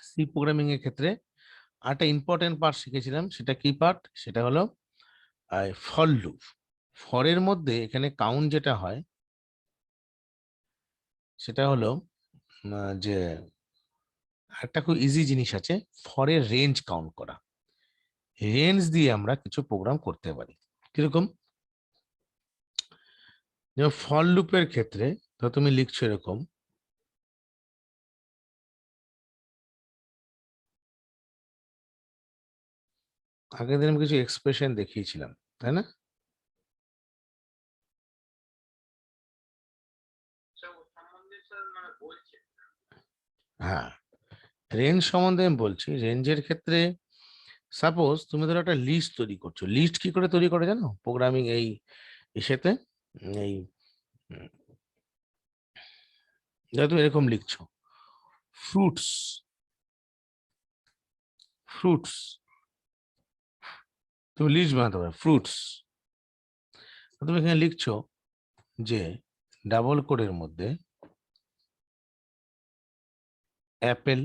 সি প্রোগ্রামিং এর ক্ষেত্রে? একটা ইম্পর্টেন্ট পার্ট শিখেছিলাম, সেটা কি পার্ট? সেটা হলো ফর লুপ। ফরের মধ্যে এখানে কাউন্ট যেটা হয় সেটা হলো যে একটা খুব ইজি জিনিস আছে, ফরের রেঞ্জ কাউন্ট করা। রেঞ্জ দিয়ে আমরা কিছু প্রোগ্রাম করতে পারি। কিরকম? যেমন ফর লুপের ক্ষেত্রে তো তুমি লিখছো এরকম, আগের দিন আমি কিছু এক্সপ্রেশন দেখিয়েছিলাম, তাই না? হ্যাঁ, রেঞ্জ সম্বন্ধে আমি বলছি। রেঞ্জের ক্ষেত্রে সাপোজ তুমি ধরো একটা লিস্ট তৈরি করছো। লিস্ট কি করে তৈরি করে জানো প্রোগ্রামিং এই ইসেতে? এই ধরো তুমি এরকম লিখছো ফ্রুটস, ফ্রুটস, তুমি লিস্ট বানাতে পারো ফ্রুটস। তুমি এখানে লিখছো যে ডাবল কোডের মধ্যে অ্যাপেল,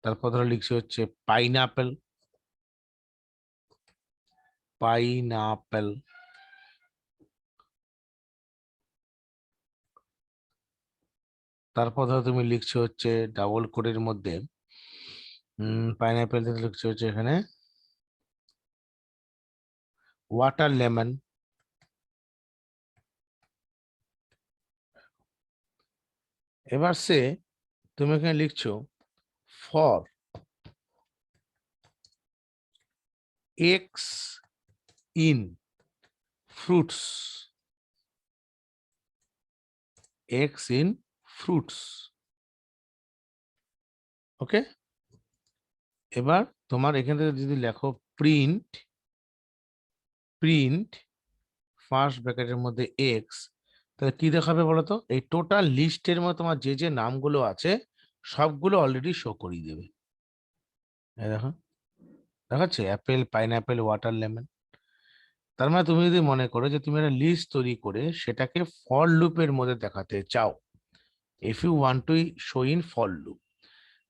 তারপর ধরো লিখছো হচ্ছে পাইনাপেল, পাইনাপেল, তারপর ধরো তুমি লিখছো হচ্ছে ডাবল কোডের মধ্যে পাইনাপেল লিখছো হচ্ছে এখানে ওয়াটার লেমন। এবার সে তুমি এখানে লিখছো for x in fruits, x in fruits, okay. এবার তোমার এখান থেকে যদি লেখো প্রিন্ট, প্রিন্ট ফার্স্ট ব্র্যাকেটের মধ্যে এক্স, তাহলে কি দেখাবে বলো তো? এই টোটাল লিস্টের মধ্যে তোমার যে যে নামগুলো আছে সবগুলো অলরেডি শো করিয়ে দেবে। এই দেখো দেখাচ্ছে অ্যাপেল, পাইনাপেল, ওয়াটার লেমন। তার মানে তুমি যদি মনে করো যে তুমি একটা লিস্ট তৈরি করে সেটাকে ফর লুপের মধ্যে দেখাতে চাও, if you want to show in for loop,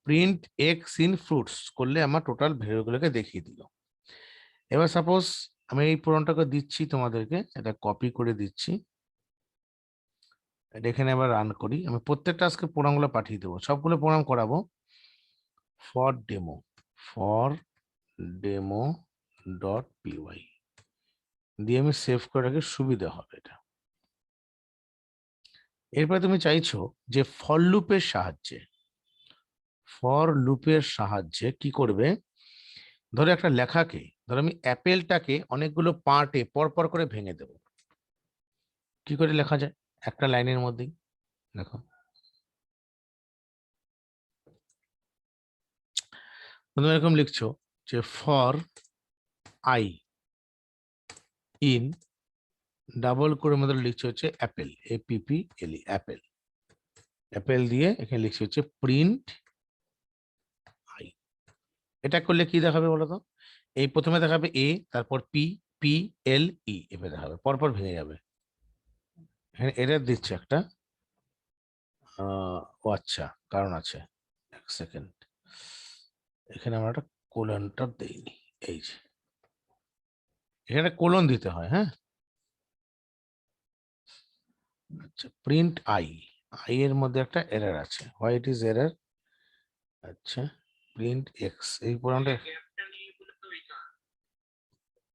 print X in fruits করলে আমার টোটাল ভ্যালুগুলোকে দেখিয়ে দিল। এবার সাপোজ আমি এই প্রোগ্রামটাকে দিচ্ছি তোমাদেরকে, এটা কপি করে দিচ্ছি, এটা এখানে আবার রান করি। আমি প্রত্যেকটা আজকে প্রোগ্রামগুলো পাঠিয়ে দেবো, সবগুলো প্রোগ্রাম করাবো। For demo, for demo dot PY দিয়ে আমি সেভ করে রাখি, সুবিধা হবে এটা। এরপরে তুমি চাইছো যে ফর লুপের সাহায্যে, ফর লুপের সাহায্যে কি করবে? ধরো একটা লেখাকে, ধরো আমি অ্যাপেলটাকে অনেকগুলো পার্টে পরপর করে ভেঙে দেব। কি করে লেখা যায়? একটা লাইনের মধ্যেই। দেখো তুমি এরকম লিখছো যে ফর আই ইন ডাবল করে মধ্যে লিখছো হচ্ছে অ্যাপেল, APPLE অ্যাপেল। অ্যাপেল দিয়ে এখানে লিখছি হচ্ছে প্রিন্ট আই। এটা করলে কি দেখাবে বলো তো? এই প্রথমে দেখাবে এ, তারপর PPLE, এভাবে দেখাবে, পরপর ভেঙে যাবে। এখানে এরর দিচ্ছে একটা। ও আচ্ছা, কারণ আছে, এক সেকেন্ড। এখানে আমরা একটা কোলনটা দেইনি, এই যে এখানে কোলন দিতে হয়, হ্যাঁ। আচ্ছা, প্রিন্ট আই, আই এর মধ্যে একটা এরর আছে, হোয়াইট ইজ এরর। আচ্ছা, প্রিন্ট এক্স, এই প্রোগ্রামটা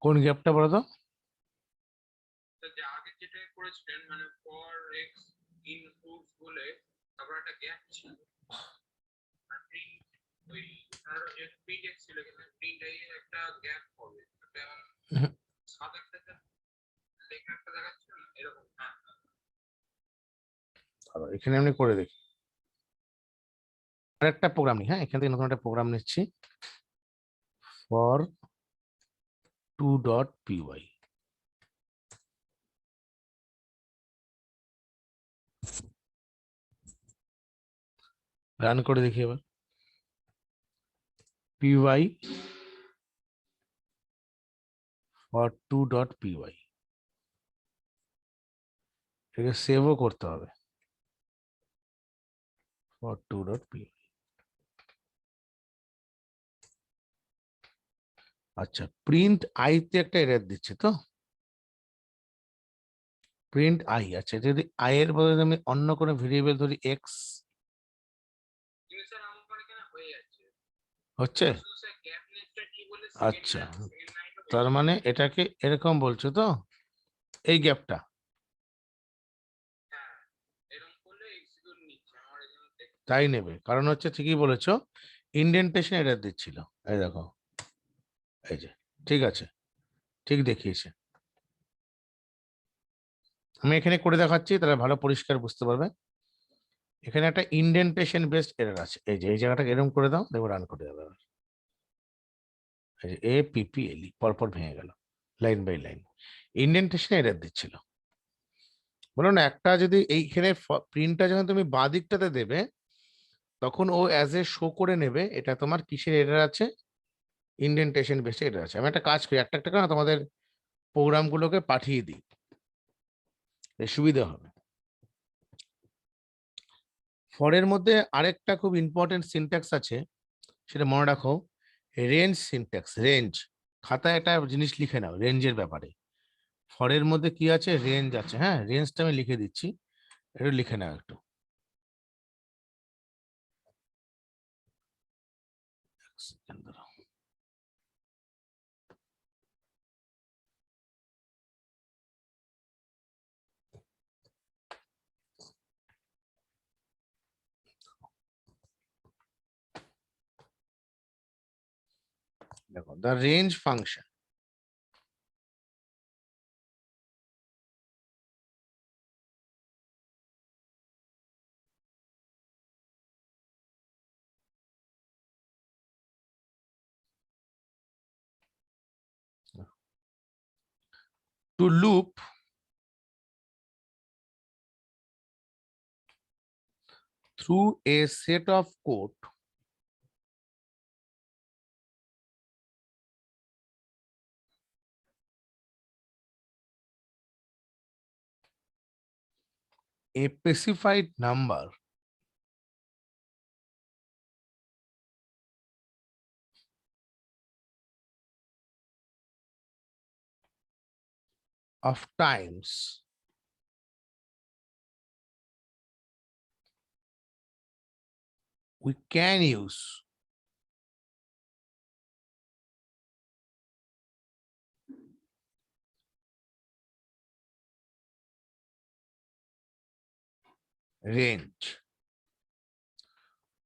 কোন গ্যাপটা বলো তো? আগে যেটা করেছিলেন মানে ফর এক্স ইনপুটস বলে তারপর একটা গ্যাপ ছিল, আর প্রিন্ট ওই আর প্রিন্ট এক্স ছিল, কিন্তু প্রিন্ট আই একটা গ্যাপ হবে, একটা সাদা একটা লেখা একটা দেখাচ্ছে না এরকম। হ্যাঁ, এখানে আমি করে দেখি আরেকটা প্রোগ্রাম নিই, হ্যাঁ, এখান থেকে নতুন একটা প্রোগ্রাম নিচ্ছি, ফর 2.py। রান করে দেখি এবার, py for 2.py, এটাকে সেভও করতে হবে, for 2.py। আচ্ছা, প্রিন্ট আইতে একটা এরর দিচ্ছে তো, প্রিন্ট আই। আচ্ছা, যদি আই এর বদলে আমি অন্য কোনো ভেরিয়েবল ধরি এক্স, কিন্তু স্যার আমার এখানে হয়ে যাচ্ছে, হচ্ছে? শুধু স্যার গ্যাপ নেটটা কি বলে সেকেন্ড আচ্ছা, সেকেন্ড লাইনটা তার মানে এটাকে এরকম বলছো তো, এই গ্যাপটা। হ্যাঁ এরকম করলে এক্সিকিউট নিচ্ছে আমার এখানে। তাই নেবে, কারণ হচ্ছে ঠিকই বলেছো, ইন্ডেন্টেশন এরর দিচ্ছিল। এই দেখো, এই যে, ঠিক আছে, ঠিক দেখিয়েছে। আমি এখানে করে দেখাচ্ছি, তাহলে ভালো পরিষ্কার বুঝতে পারবে। এখানে একটা ইন্ডেন্টেশন বেসড এরর আছে, এই যে এই জায়গাটাকে এরকম করে দাও, দেখো রান করে দেবে। এই যে APPLE পরপর ভেঙে গেল, line by line. Indentation error দিচ্ছিল। বলো না, একটা যদি এইখানে প্রিন্টটা যখন তুমি বাঁ দিকটাতে দেবে, তখন ও অ্যাজ এ শো করে নেবে এটা তোমার কিসের এরর আছে, ইন্ডেন্টেশন বেসড এরর আছে। আমি একটা কাজ করি, একটা একটা করে না তোমাদের প্রোগ্রামগুলোকে পাঠিয়ে দিই, সুবিধা হবে। ফরের মধ্যে আরেকটা খুব ইম্পর্টেন্ট সিনট্যাক্স আছে, সেটা মনে রাখো, রেঞ্জ সিনট্যাক্স। রেঞ্জ, খাতায় একটা জিনিস লিখে নাও রেঞ্জের ব্যাপারে। ফরের মধ্যে কি আছে, রেঞ্জ আছে, হ্যাঁ, রেঞ্জটা আমি লিখে দিচ্ছি, একটু লিখে নাও একটু। সেকেন্ড দাঁড়াও। দেখো, the range function to loop through a set of code a specified number of times we can use range.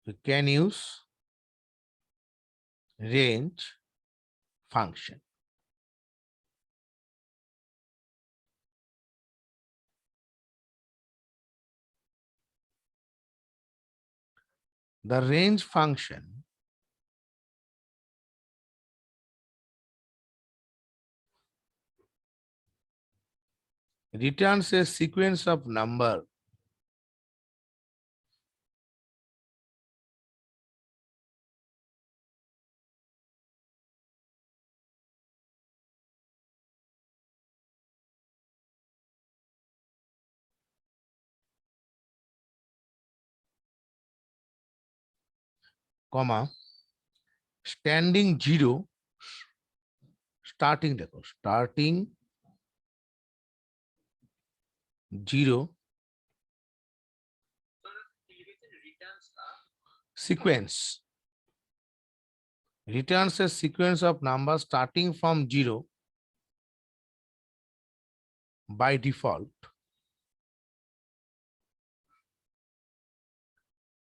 We can use range function. the range function returns a sequence of number comma standing 0 starting দেখো starting 0 sequence returns a sequence of numbers starting from 0 by default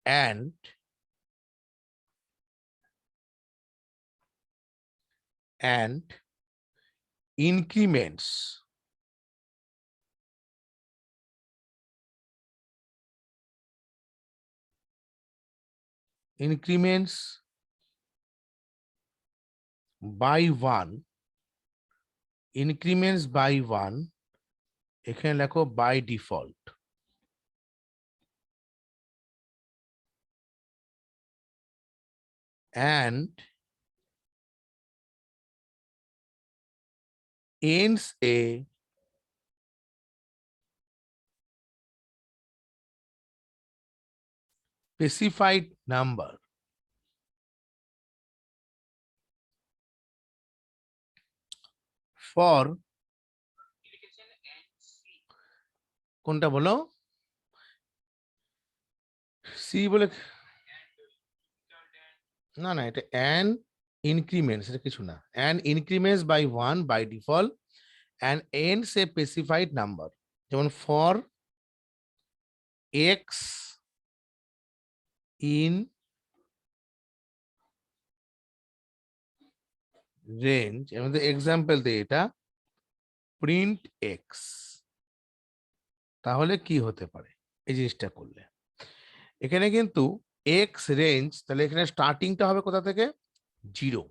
and increments by 1 increments by 1 এখানে লেখো by default and ends a specified number for কোনটা বলো C বলে না না এটা and increments এটা কিছু না and increments by 1 by default and ends a specified number যেমন for x in range আমাদের এক্সাম্পল দেই এটা print x তাহলে কি হতে পারে এই জিনিসটা করলে এখানে কিন্তু x রেঞ্জ তাহলে এখানে স্টার্টিংটা হবে কোথা থেকে 0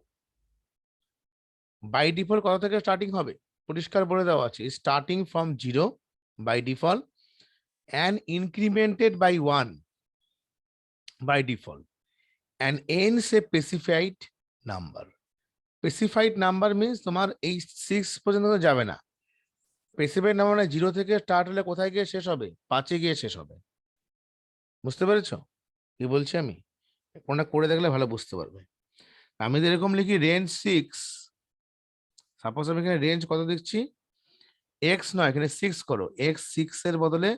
বাই ডিফল্ট কোথা থেকে স্টার্টিং হবে পরিষ্কার বলে দেওয়া আছে starting from 0 by default and incremented by 1 by default and ends a specified number specified number means তোমার এই 6 পর্যন্ত যাবে না স্পেসিফাইড নাম্বার মানে 0 থেকে স্টার্ট হলে কোথায় গিয়ে শেষ হবে 5 এ গিয়ে শেষ হবে বুঝতে পেরেছো কি বলছি আমি কোনটা করে দেখলে ভালো বুঝতে পারবে আমি যেরকম লিখি রেঞ্জ 6 সাপোজ আমি এখানে রেঞ্জ কত দেখছি x নয় এখানে 6 করো x 6 এর বদলে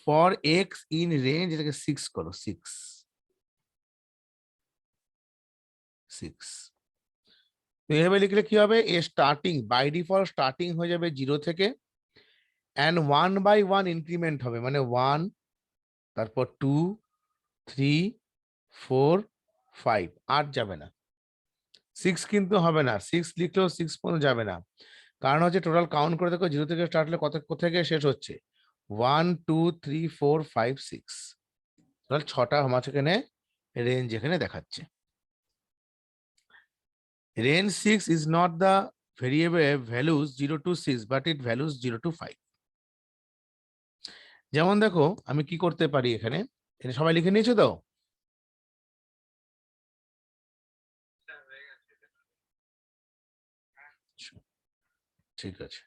ফর x ইন রেঞ্জ এটাকে 6 করো 6 এইভাবে লিখলে কি হবে এ স্টার্টিং বাই ডিফল্ট স্টার্টিং হয়ে যাবে 0 থেকে এন্ড 1 বাই 1 ইনক্রিমেন্ট হবে মানে 1 তারপর 2 3 4 5 আর যাবে না 6 কিন্তু হবে না 6 লিখলেও 6 পর্যন্ত যাবে না কারণ হচ্ছে টোটাল কাউন্ট করে দেখো 0 থেকে স্টার্ট হলে কত কোথা থেকে শেষ হচ্ছে 1 2 3 4 5 6 টোটাল 6টা আমার এখানে রেঞ্জ এখানে দেখাচ্ছে range 6 is not the variable values 0 to 6 but it values 0 to 5 যেমন দেখো আমি কি করতে পারি এখানে এটা সবাই লিখে নিয়েছো তো ঠিক আছে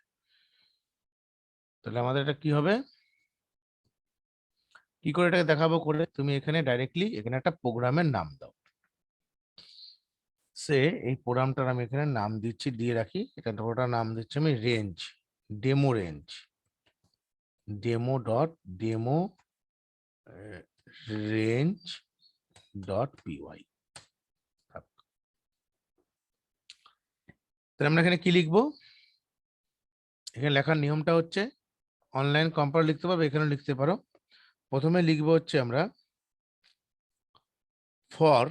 তাহলে আমাদের এটা কি হবে কি করে এটাকে দেখাবো করে তুমি এখানে ডাইরেক্টলি এখানে একটা প্রোগ্রামের নাম দাও সে এই প্রোগ্রামটার আমি এখানে নাম দিচ্ছি দিয়ে রাখি এটা ওটা নাম দিচ্ছি আমি range demo range dot PY তাহলে আমরা এখানে কি লিখবো এখানে লেখার নিয়মটা হচ্ছে অনলাইন কম্পাউন্ড লিখতে পারবে এখানে লিখতে পারো প্রথমে লিখবো হচ্ছে আমরা ফর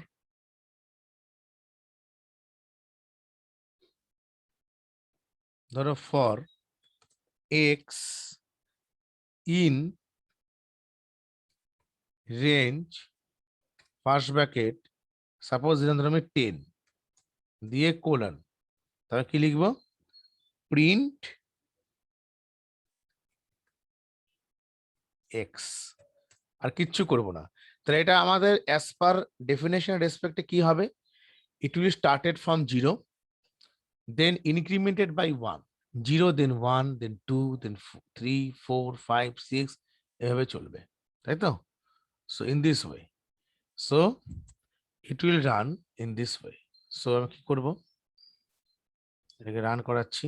ধরো for x in range first bracket suppose দিলাম ধরো আমি 10 দিয়ে কোলন, তাহলে কি লিখবো? প্রিন্ট এক্স, আর কিচ্ছু করব না। তাহলে এটা আমাদের অ্যাজ পার ডেফিনেশন রেসপেক্টে কি হবে? It will started from 0 then incremented by 1, 0 then 1 then 2 then 3 4 5 6 এভাবে চলবে, তাই তো? So in this way, so it will run in this way. So আমি কি করব? এটাকে রান করাচ্ছি।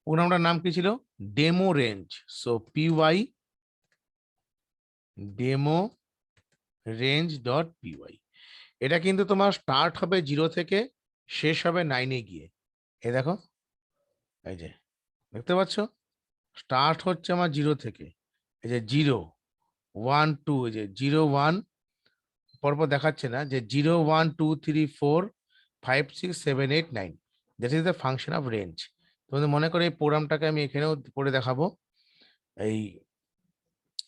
প্রোগ্রামটার নাম কি ছিল? Demo range. So py demo range dot py। এটা কিন্তু তোমার স্টার্ট হবে 0 থেকে, শেষ হবে 9 এ গিয়ে। এই দেখো, এই যে দেখতে পাচ্ছ, স্টার্ট হচ্ছে আমার 0 থেকে, এই যে 0 1 2, এই যে 0 1 পরপর দেখাচ্ছে না, যে 0 1 2 3 4 5 6 7 8 9, that is the function of range. তোমাদের মনে করে এই প্রোগ্রামটাকে আমি এখানেও করে দেখাবো এই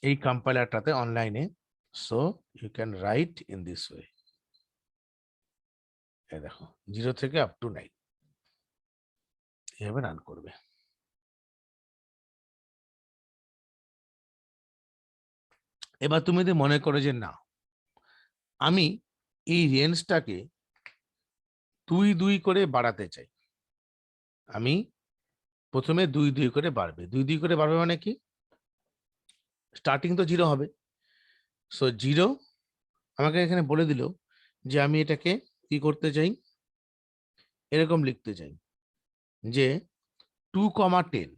এই কম্পাইলারটাতে অনলাইনে। So you can write in this way. এই দেখো 0 থেকে আপ টু 9 এভাবে রান করবে। এবার তুমি যদি মনে করো যে না, আমি এই রেঞ্জটাকে 2 2 করে বাড়াতে চাই, আমি প্রথমে 2 2 করে বাড়বে। 2 2 করে বাড়বে মানে কি? স্টার্টিং তো 0 হবে। সো 0 আমাকে এখানে বলে দিল যে আমি এটাকে কি করতে চাই, এরকম লিখতে চাই যে 2,10।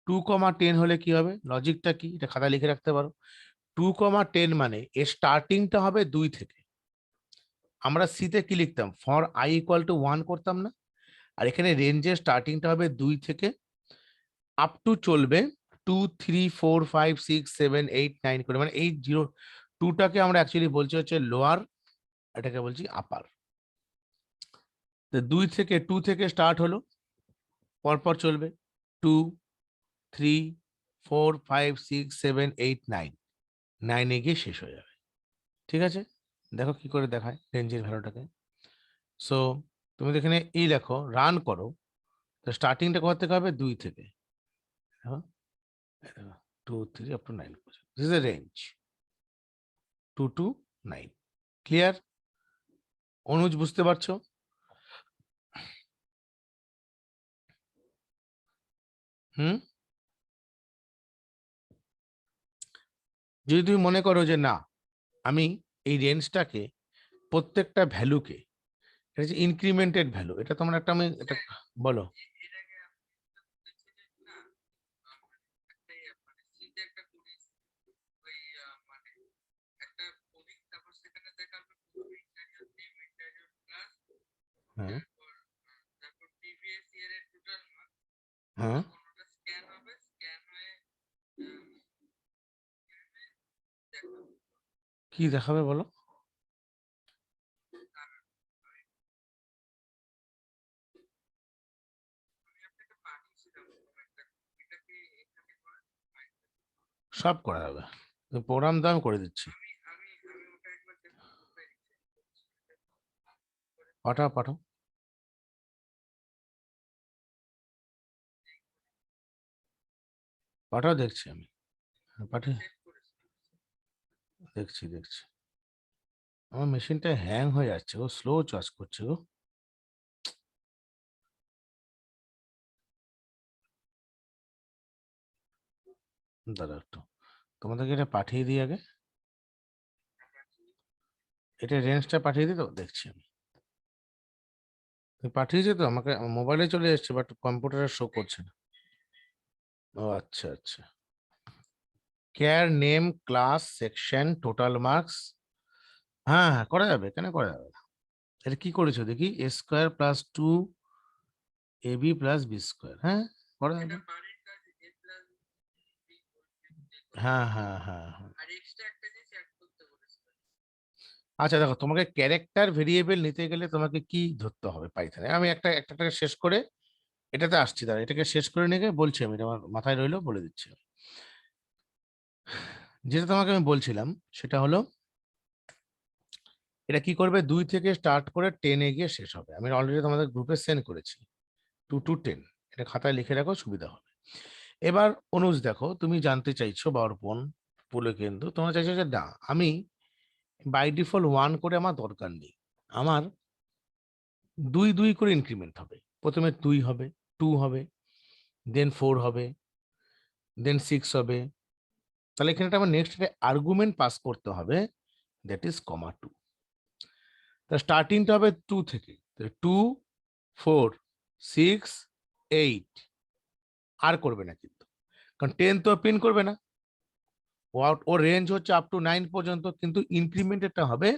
2,10 হলে কি হবে? লজিকটা কি, এটা খাতায় লিখে রাখতে পারো। 2,10 মানে এর স্টার্টিংটা হবে 2 থেকে। আমরা সিতে কি লিখতাম? ফর i ইকুয়াল টু 1 করতাম না? আর এখানে রেঞ্জের স্টার্টিংটা হবে 2 থেকে আপ টু চলবে 2 3 4 5 6 7 8 9 করে, মানে এই 0 2টাকে আমরা অ্যাকচুয়ালি বলছি হচ্ছে লোয়ার, এটাকে বলছি আপার। তো 2 থেকে 2 থেকে স্টার্ট হলো, পরপর চলবে 2 3 4 5 6 7 8 9, 9 এ গিয়ে শেষ হয়ে যাবে। ঠিক আছে, দেখো কি করে দেখায় রেঞ্জের ভ্যালুটাকে। সো তুমি এখানে এই লেখো, রান করো, তো স্টার্টিংটা কোথা থেকে হবে? 2 থেকে। দেখো 2 3 আপ টু 9 পর্যন্ত, this is a range 2 to 9। Clear? Anuj বুঝতে পারছো? হুম, যদি তুমি মনে করো যে না, আমি এই রেঞ্জটাকে প্রত্যেকটা ভ্যালুকে, এটা হচ্ছে ইনক্রিমেন্টেড ভ্যালু, এটা তোমরা একটা, আমি এটা বলো। এটাকে আপনি বলছিলেন না, মানে শীতে একটা করিস, ওই মানে একটা করিস, তারপর সেখানে দেখাবে ইন্টারিয়র নেম ইন্টারিয়র ক্লাস, হ্যাঁ তারপর প্রিভিয়াস ইয়ারের টোটাল মার্ক, হ্যাঁ, কোনটা স্ক্যান হবে, স্ক্যান হয়ে দেখাবে। কি দেখাবে বলো? আমি আপনাকে পাঠিয়েছিলাম একটা, এটা কি এখানে করা? সব করা যাবে, প্রোগ্রাম দাও, আমি করে দিচ্ছি। আমি ওটা একবার দেখুন কোথায় লিখেছি। পাঠাও পাঠাও পাঠাও, দেখছি আমি। পাঠিয়ে সেভ করেছি। দেখছি দেখছি। আমার মেশিনটা হ্যাং হয়ে যাচ্ছে গো, স্লো চার্জ করছে গো। দাদা একটু তোমাদেরকে এটা পাঠিয়ে দিই আগে, এটা রেঞ্জটা পাঠিয়ে দিই, তো দেখছি আমি। তুমি পাঠিয়েছো তো আমাকে? মোবাইলে চলে এসছে, বাট কম্পিউটারে শো করছে না। ও আচ্ছা আচ্ছা, care name class section total marks, হ্যাঁ হ্যাঁ করা যাবে, কেন করা যাবে না? এটা কি করেছো দেখি, a square plus 2 ab plus b square, হ্যাঁ করা যাবে। এটা বাড়ির কাজ a প্লাস b হ্যাঁ হ্যাঁ হ্যাঁ হ্যাঁ, আর এক্সট্রা একটা জিনিস অ্যাড করতে বলেছিল। আচ্ছা দেখো, তোমাকে ক্যারেক্টার ভেরিয়েবল নিতে গেলে তোমাকে কি ধরতে হবে পাইথনে, আমি একটা একটা করে শেষ করে এটাতে আসছি, দাঁড়া এটাকে শেষ করে নিয়ে বলছি আমি, এটা আমার মাথায় রইলো, বলে দিচ্ছি। যেটা তোমাকে আমি বলছিলাম সেটা হলো, এটা কি করবে, 2 থেকে স্টার্ট করে 10 গিয়ে শেষ হবে। আমি অলরেডি তোমাদের গ্রুপে সেন্ড করেছি 2 to 10। এটা খাতায় লিখে রাখো, সুবিধা হবে। এবার অনুজ দেখো, তুমি জানতে চাইছো বা অর্পণ, পুলকেন্দু, তোমরা চাইছো যে না আমি বাই ডিফল্ট 1 করে আমার দরকার নেই, আমার 2 করে ইনক্রিমেন্ট হবে। প্রথমে 2 হবে, 2 হবে, দেন 4 হবে, দেন 6 হবে। তাহলে এখানে আমার নেক্সট একটা আর্গুমেন্ট পাস করতে হবে, দ্যাট ইজ কমা 2। তা স্টার্টিংটা হবে 2 থেকে, 2 4 6 8, আর করবে না কিন্তু, কারণ 10 তো প্রিন্ট করবে না, ওর রেঞ্জ হচ্ছে আপ টু 9 পর্যন্ত, কিন্তু ইনক্রিমেন্টেডটা হবে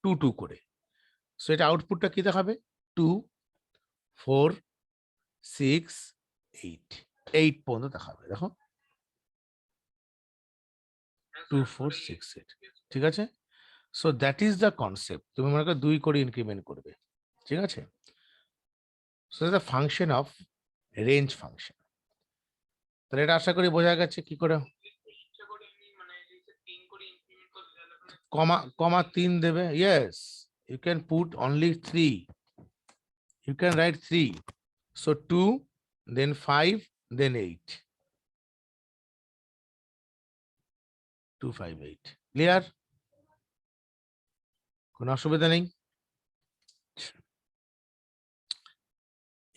2 করে। সো এটা আউটপুটটা কি দেখাবে, 2 4 6 8, 8 পর্যন্ত দেখাবে। দেখো হ্যাঁ 2 স্যার 4 আমি 6 8, ঠিক আছে। So that is the concept, তুমি মনে করো 2 করে ইনক্রিমেন্ট করবে, ঠিক আছে। So the function of range function. তাহলে এটা আশা করি বোঝা গেছে কি করে। ইচ্ছা করে আমি মানে এই যে 3 করে ইনক্রিমেন্ট করতে তাহলে মানে কমা 3 দেবে, yes, you can put only 3, you can write 3, so 2 then 5 then 8, 2 5 8, clear, কোনো অসুবিধা নেই।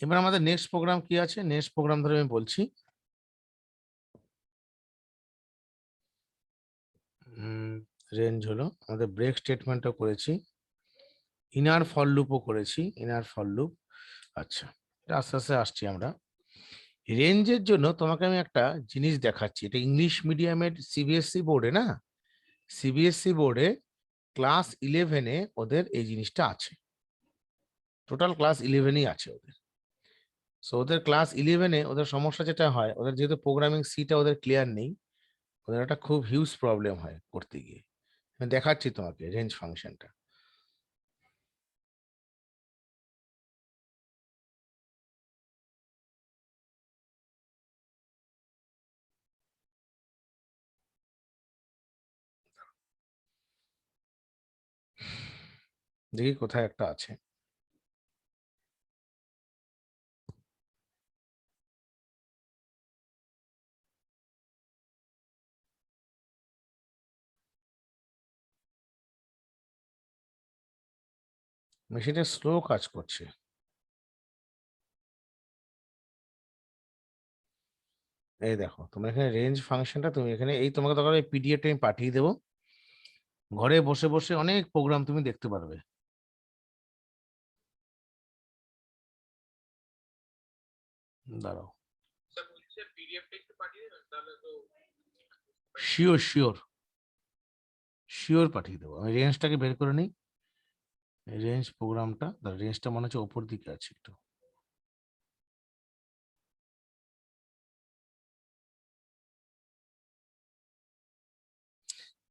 এবার আমাদের নেক্সট প্রোগ্রাম কি আছে, নেক্সট প্রোগ্রাম ধরে আমি বলছি। রেঞ্জ হলো, আমাদের ব্রেক স্টেটমেন্টও করেছি, ইনার ফর লুপও করেছি, ইনার ফর লুপ। আচ্ছা, এটা আস্তে আস্তে আসছি আমরা। রেঞ্জের জন্য তোমাকে আমি একটা জিনিস দেখাচ্ছি, এটা ইংলিশ মিডিয়ামের সিবিএসসি বোর্ডে না, সিবিএসসি বোর্ডে ক্লাস 11-এ ওদের এই জিনিসটা আছে, টোটাল ক্লাস 11-ই আছে ওদের। সো ওদের ক্লাস 11-এ ওদের সমস্যা যেটা হয়, ওদের যেহেতু প্রোগ্রামিং সিটা ওদের ক্লিয়ার নেই, ওদের একটা খুব হিউজ প্রবলেম হয় করতে গিয়ে। আমি দেখাচ্ছি তোমাকে রেঞ্জ ফাংশনটা। দেখি কোথায় একটা আছে। মেশিনটা স্লো কাজ করছে। এই দেখো, তোমার এখানে রেঞ্জ ফাংশনটা, তুমি এখানে এই তোমাকে দরকার এই পিডিএফটা আমি পাঠিয়ে দেবো, ঘরে বসে বসে অনেক প্রোগ্রাম তুমি দেখতে পারবে। দাঁড়াও, স্যার বলছি পিডিএফটা একটু পাঠিয়ে দেবেন তাহলে তো শিওর শিওর শিওর পাঠিয়ে দেবো। আমি রেঞ্জটাকে বের করে নিই, রেঞ্জ প্রোগ্রামটা, রেঞ্জটা মনে হচ্ছে ওপর দিকে আছে একটু।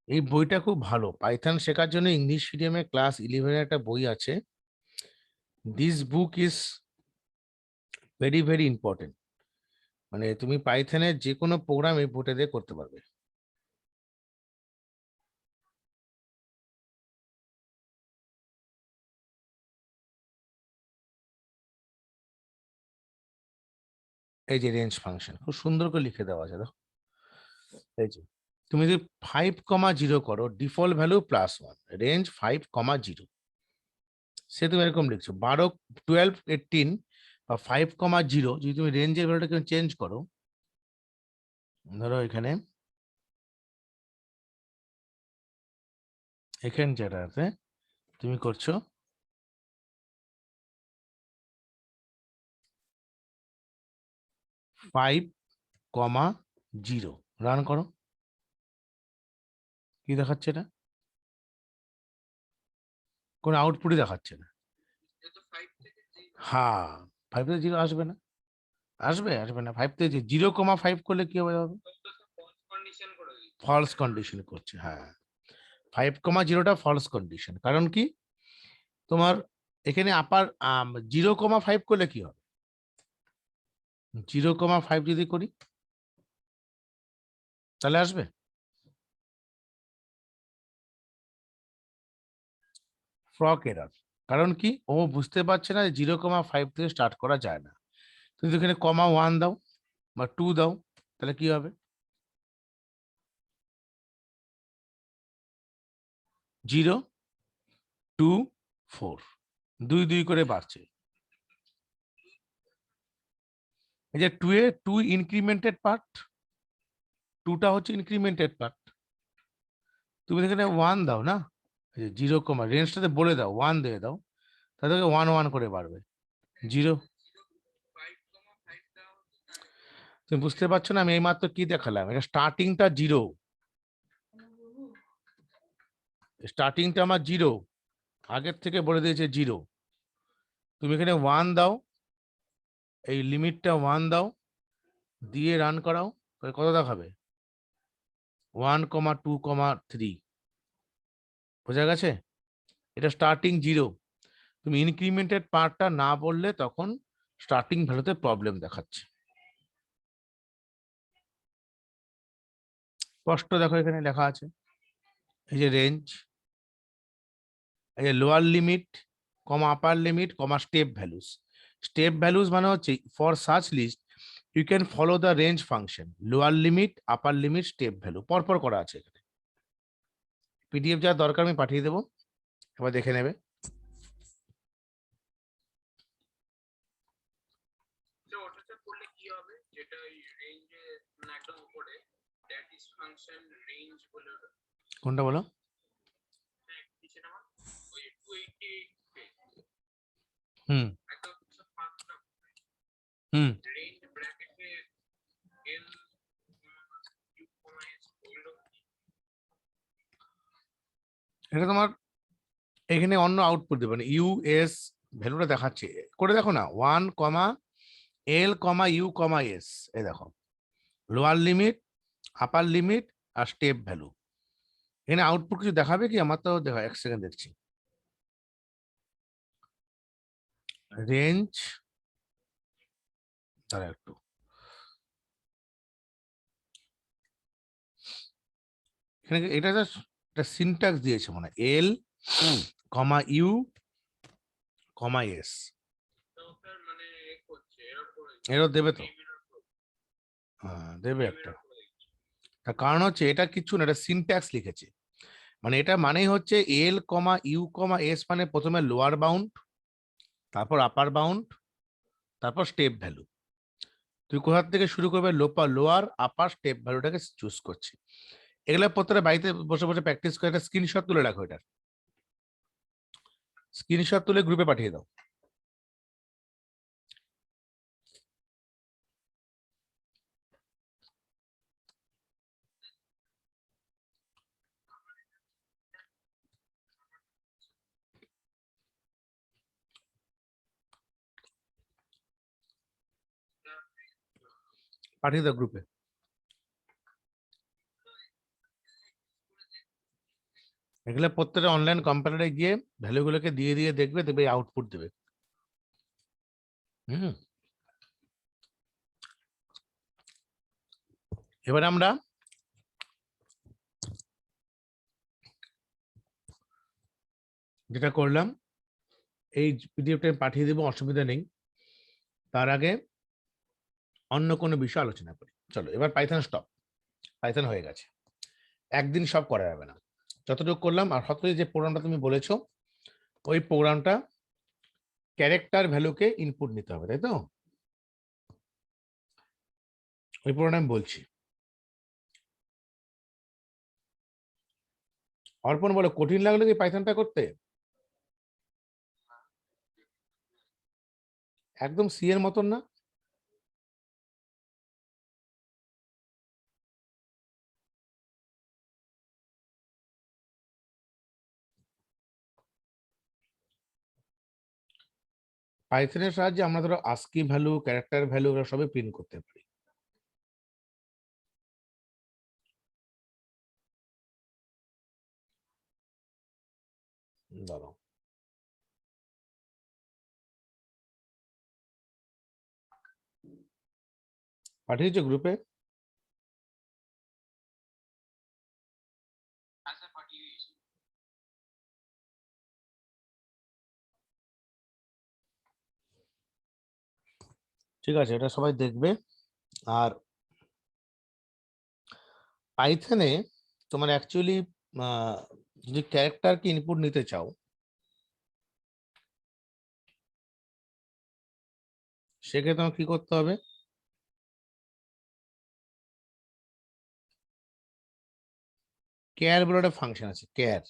এই বইটা খুব ভালো, পাইথন শেখার জন্য ইংলিশ মিডিয়ামে ক্লাস 11-এর একটা বই আছে, this book is very very important. মানে তুমি পাইথনের যে কোনো প্রোগ্রাম এই বইটা দিয়ে করতে পারবে। এই যে রেঞ্জ ফাংশন খুব সুন্দর করে লিখে দেওয়া আছে, দেখো এই যে, তুমি যদি 5,0 করো, ডিফল্ট ভ্যালু +1, রেঞ্জ 5,0, সে তুমি এরকম লিখছো 12 12 18 বা 5,0, যদি তুমি রেঞ্জের ভ্যালুটাকে চেঞ্জ করো, ধরো এখানে যেটাতে তুমি করছো 5,0, রান করো, কি দেখাচ্ছে এটা, কোনো আউটপুটই দেখাচ্ছে না। যেহেতু 5 থেকে 0 হ্যাঁ, 5 থেকে 0 আসবে না, আসবে না। 5 থেকে 0,5 করলে কি হবে, তো ফলস কন্ডিশন করে দিচ্ছে ফলস কন্ডিশন করছে, হ্যাঁ। 5,0টা ফলস কন্ডিশন, কারণ কি তোমার এখানে আপার 0,5 করলে কি হবে, 0,5 যদি করি তাহলে আসবে? ফ্রক এরর। কারণ কি, ও বুঝতে পারছে না যে 0,5 থেকে স্টার্ট করা যায় না। তুমি যদি এখানে কমা 1 দাও বা 2 দাও তাহলে কি হবে? 0, 2, 4, 2 করে বাড়ছে। এই যে 2 ইনক্রিমেন্টেড পার্ট, 2টা হচ্ছে ইনক্রিমেন্টেড পার্ট। তুমি এখানে 1 দাও না, 0, রেঞ্জটাতে বলে দাও 1 দিয়ে দাও, তাহলে 1 করে বাড়বে। 0, 5,5 দাও তাহলে তুমি বুঝতে পারছো না? আমি এইমাত্র কি দেখালাম, এটা স্টার্টিংটা 0, স্টার্টিংটা আমার 0, আগের থেকে বলে দিয়েছে 0। তুমি এখানে 1 দাও, এই লিমিটটা 1 দাও, দিয়ে রান করাও, তাহলে কত দেখাবে? 1,2,3। বোঝা গেছে? এটা স্টার্টিং 0। তুমি ইনক্রিমেন্টেড পার্টটা না বললে তখন স্টার্টিং ভ্যালুতে প্রবলেম দেখাচ্ছে। স্পষ্ট দেখো এখানে লেখা আছে, এই যে রেঞ্জ, এই যে lower limit, upper limit, step values. Step values মানে হচ্ছে for search list you can follow the range function, lower limit, upper limit, step value পরপর করা আছে এখানে। পিডিএফ যা দরকার আমি পাঠিয়ে দেবো, এবার দেখে নেবে। তো ওটাতে করলে কি হবে, যেটা ওই রেঞ্জে মানে একদম উপরে দ্যাট ইজ ফাংশন রেঞ্জ বলে ওটা কোনটা বলো? নিচে নামা ওই 288 হুম একদম সব পাঁচটা হুম রেঞ্জ ব্র্যাকেটে এল ইউ কমা এস বললো এটা তোমার এখানে অন্য আউটপুট দেবে, মানে ইউএস ভ্যালুটা দেখাচ্ছে, করে দেখো না, 1,L,U,S, এই দেখো লোয়ার লিমিট, আপার লিমিট আর স্টেপ ভ্যালু। এখানে আউটপুট কিছু দেখাবে কি? আমার তো দেখা, 1 সেকেন্ড দেখছি। রেঞ্জ, দাঁড়া একটু, এখানে এটা জাস্ট একটা সিনট্যাক্স দিয়েছে, মানে L,U,S, তো ওটার মানে করছে এরর করে এরও দেবে তো? নেম এরর করে হ্যাঁ দেবে নেম একটা। এরর করে দিচ্ছে তার কারণ হচ্ছে এটা কিছু না, এটা সিনট্যাক্স লিখেছে, মানে এটা মানেই হচ্ছে L,U,S, মানে প্রথমে লোয়ার বাউন্ড, তারপর আপার বাউন্ড, তারপর স্টেপ ভ্যালু। তুই কোথা থেকে শুরু করবে? লোয়ার, আপার, স্টেপ ভ্যালুটাকে চুজ করছি। এগুলো প্রত্যেকটা বাড়িতে বসে বসে প্র্যাকটিস করে, একটা স্ক্রিনশট তুলে রাখো, এটার স্ক্রিনশট তুলে গ্রুপে পাঠিয়ে দাও। পাঠিয়ে দাও গ্রুপে। এগুলো প্রত্যেকটা অনলাইন কম্পিউটারে গিয়ে ভ্যালুগুলোকে দিয়ে দিয়ে দেখবে, দেখবে আউটপুট দেবে। হুম, এবার আমরা যেটা করলাম, এই পিডিএফটা পাঠিয়ে দেবো, অসুবিধা নেই। তার আগে অন্য কোনো বিষয় আলোচনা করি। চলো এবার পাইথন স্টপ, পাইথন হয়ে গেছে, একদিন সব করা যাবে না। যতটুকু করলাম, আর হয়তো যে প্রোগ্রামটা তুমি বলেছো, ওই প্রোগ্রামটা ক্যারেক্টার ভ্যালুকে ইনপুট নিতে হবে, তাই তো? ওই প্রোগ্রাম আমি বলছি। অর্পণ বলো, কঠিন লাগলো কি পাইথনটা করতে? একদম সি এর মতন না? পাইথনের সাহায্যে আমরা ধরো আস্কি ভ্যালু, ক্যারেক্টার ভ্যালু, এগুলো সবই প্রিন্ট করতে পারি। দাঁড়াও, পাঠিয়েছো গ্রুপে? হ্যাঁ স্যার পাঠিয়ে দিয়েছি। ঠিক আছে, এটা সবাই দেখবে। আর পাইথনে তোমার অ্যাকচুয়ালি যদি ক্যারেক্টারকে ইনপুট নিতে চাও, সেক্ষেত্রে তোমার কি করতে হবে? ক্যার বলে একটা ফাংশন আছে, ক্যার।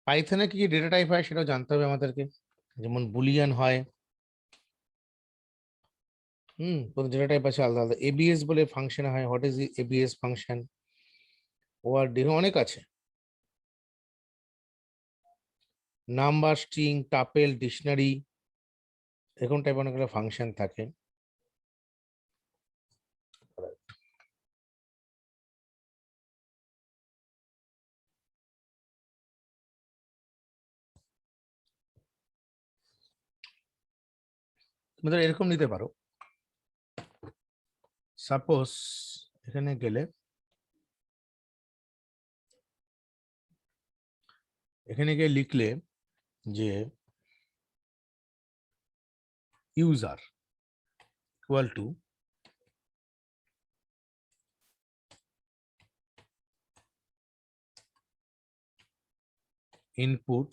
পাইথনে কি কি ডেটা টাইপ হয় সেটাও জানতে হবে আমাদেরকে। যেমন বুলিয়ান হয়, কোন ডেটা টাইপ আছে আলাদা আলাদা। এবিএস বলে ফাংশন হয়, হোয়াট ইজ এবিএস ফাংশন, ওআরডি অনেক আছে। নাম্বার, স্ট্রিং, টাপেল, ডিকশনারি, এরকম টাইপ অনেকগুলো ফাংশন থাকে। তুমি ধরো এরকম নিতে পারো, সাপোজ এখানে গেলে, এখানে গিয়ে লিখলে যে user equal to input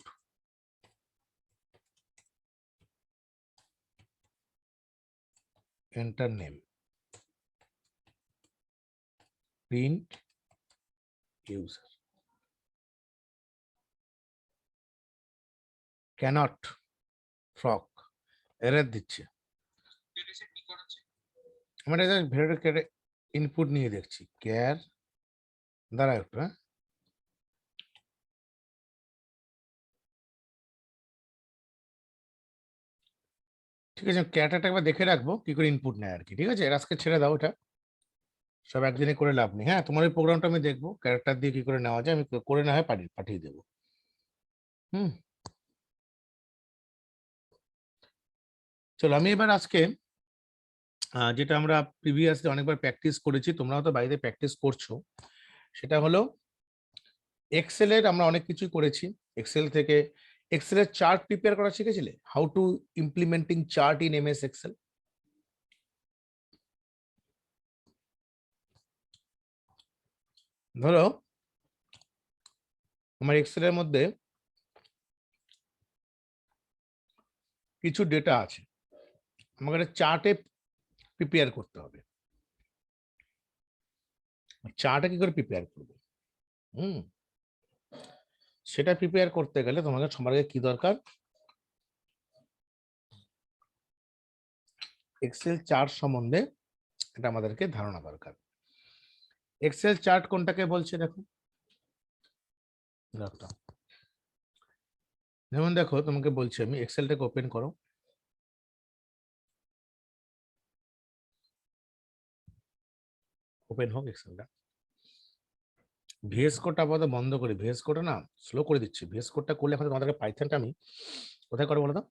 enter name print user. Can't ফ্রক এরর দিচ্ছে। কি করাচ্ছে? আমরা এটা ভেরিয়েবল ইনপুট নিয়ে দেখছি, ক্যার দাঁড়া একটু, হ্যাঁ ঠিক আছে, ক্যাটাটা একবার দেখে রাখবো কি করে ইনপুট নেয় আর কি। ঠিক আছে, এর আজকে ছেড়ে দাও, এটা সব একদিনে করে লাভ নেই। হ্যাঁ, তোমার ওই প্রোগ্রামটা আমি দেখবো ক্যারেক্টার দিয়ে কি করে নেওয়া যায়, আমি করে না হয় পাঠিয়ে দেবো। হুম, চলো আমি এবার আজকে যেটা আমরা প্রিভিয়াসলি অনেকবার প্র্যাকটিস করেছি, তোমরাও তো বাড়িতে প্র্যাকটিস করছো, সেটা হলো এক্সেলের আমরা অনেক কিছু করেছি। এক্সেল থেকে এক্সেলের চার্ট প্রিপেয়ার করা শিখেছিলে, how to implementing chart in MS Excel. ধরো আমার এক্সেলের মধ্যে কিছু ডেটা আছে, আমাকে একটা চার্টে প্রিপেয়ার করতে হবে। চার্টে কি করে প্রিপেয়ার করবো? হুম, সেটা প্রিপেয়ার করতে গেলে তোমাকে সবার আগে কি দরকার? এক্সেল চার্ট সম্বন্ধে এটা আমাদেরকে ধারণা দরকার। এক্সেল চার্ট কোনটাকে বলছে দেখো, একটা যেমন দেখো তোমাকে বলছি আমি, এক্সেলটাকে ওপেন করো, ওপেন হোক এক্সেলটা। ভিএস কোডটা আপাতত বন্ধ করি, ভিএস কোডটা না স্লো করে দিচ্ছি। ভিএস কোডটা করলে এখন তোমাদেরকে পাইথনটা আমি কোথায় করবো বলো তো?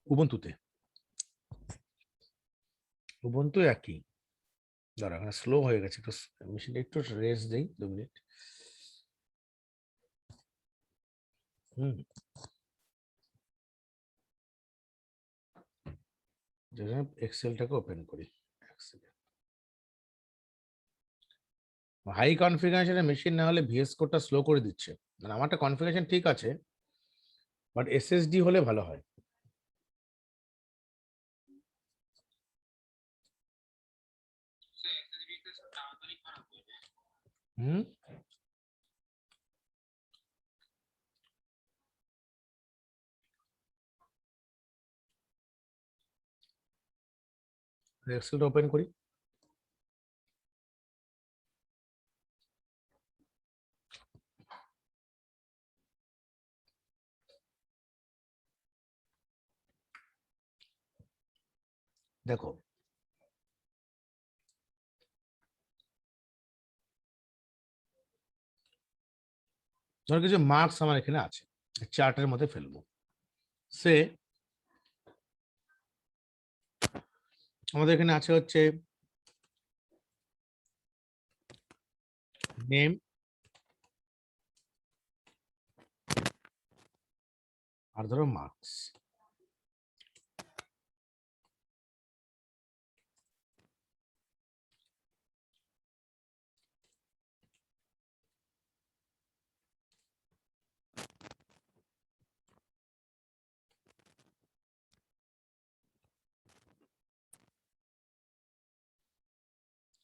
উবুন্তুতে। উবুন্তু একই, দাঁড়া এখানে স্লো হয়ে গেছে, একটু মেশিনটা একটু রেস্ট দেই 2 মিনিট। হুম, এক্সেলটাকে ওপেন করি। হাই কনফিগারেশনের মেশিন না হলে ভিএস কোডটা স্লো করে দিচ্ছে। মানে আমারটা কনফিগারেশন ঠিক আছে, বাট এসএসডি হলে ভালো হয়। স্যার এসএসডি তে তাড়াতাড়ি খারাপ হয়ে যায়। হুম, এক্সেলটা ওপেন করি। দেখো ধর কিছু মার্কস আমার এখানে আছে, চার্টের মধ্যে ফেলবো। সে আমাদের এখানে আছে হচ্ছে নেম আর ধরো মার্কস।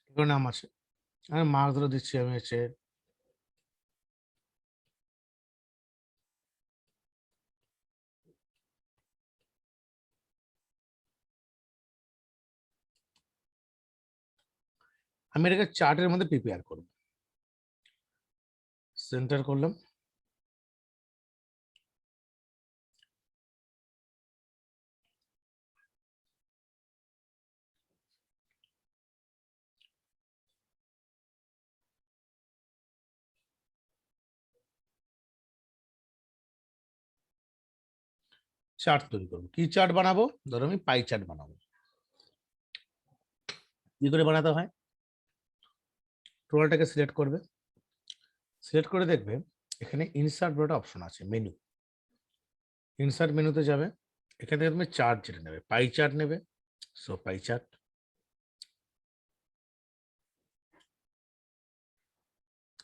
এগুলো নাম আছে, আর মার্কস ধরে দিচ্ছি আমি হচ্ছে আমি এটাকে চার্টের মধ্যে প্রিপেয়ার করব। সেন্টার করলাম, চার্ট তৈরি করবো। কি চার্ট বানাবো? ধরো আমি পাই চার্ট বানাবো। কি করে বানাতে হয়? টোটালটাকে সিলেক্ট করবে, সিলেক্ট করে দেখবে এখানে ইনসার্ট বলে একটা অপশন আছে, মেনু। ইনসার্ট মেনুতে যাবে, এখান থেকে তুমি চার্ট যেটা নেবে, পাই চার্ট নেবে। সো পাই চার্ট,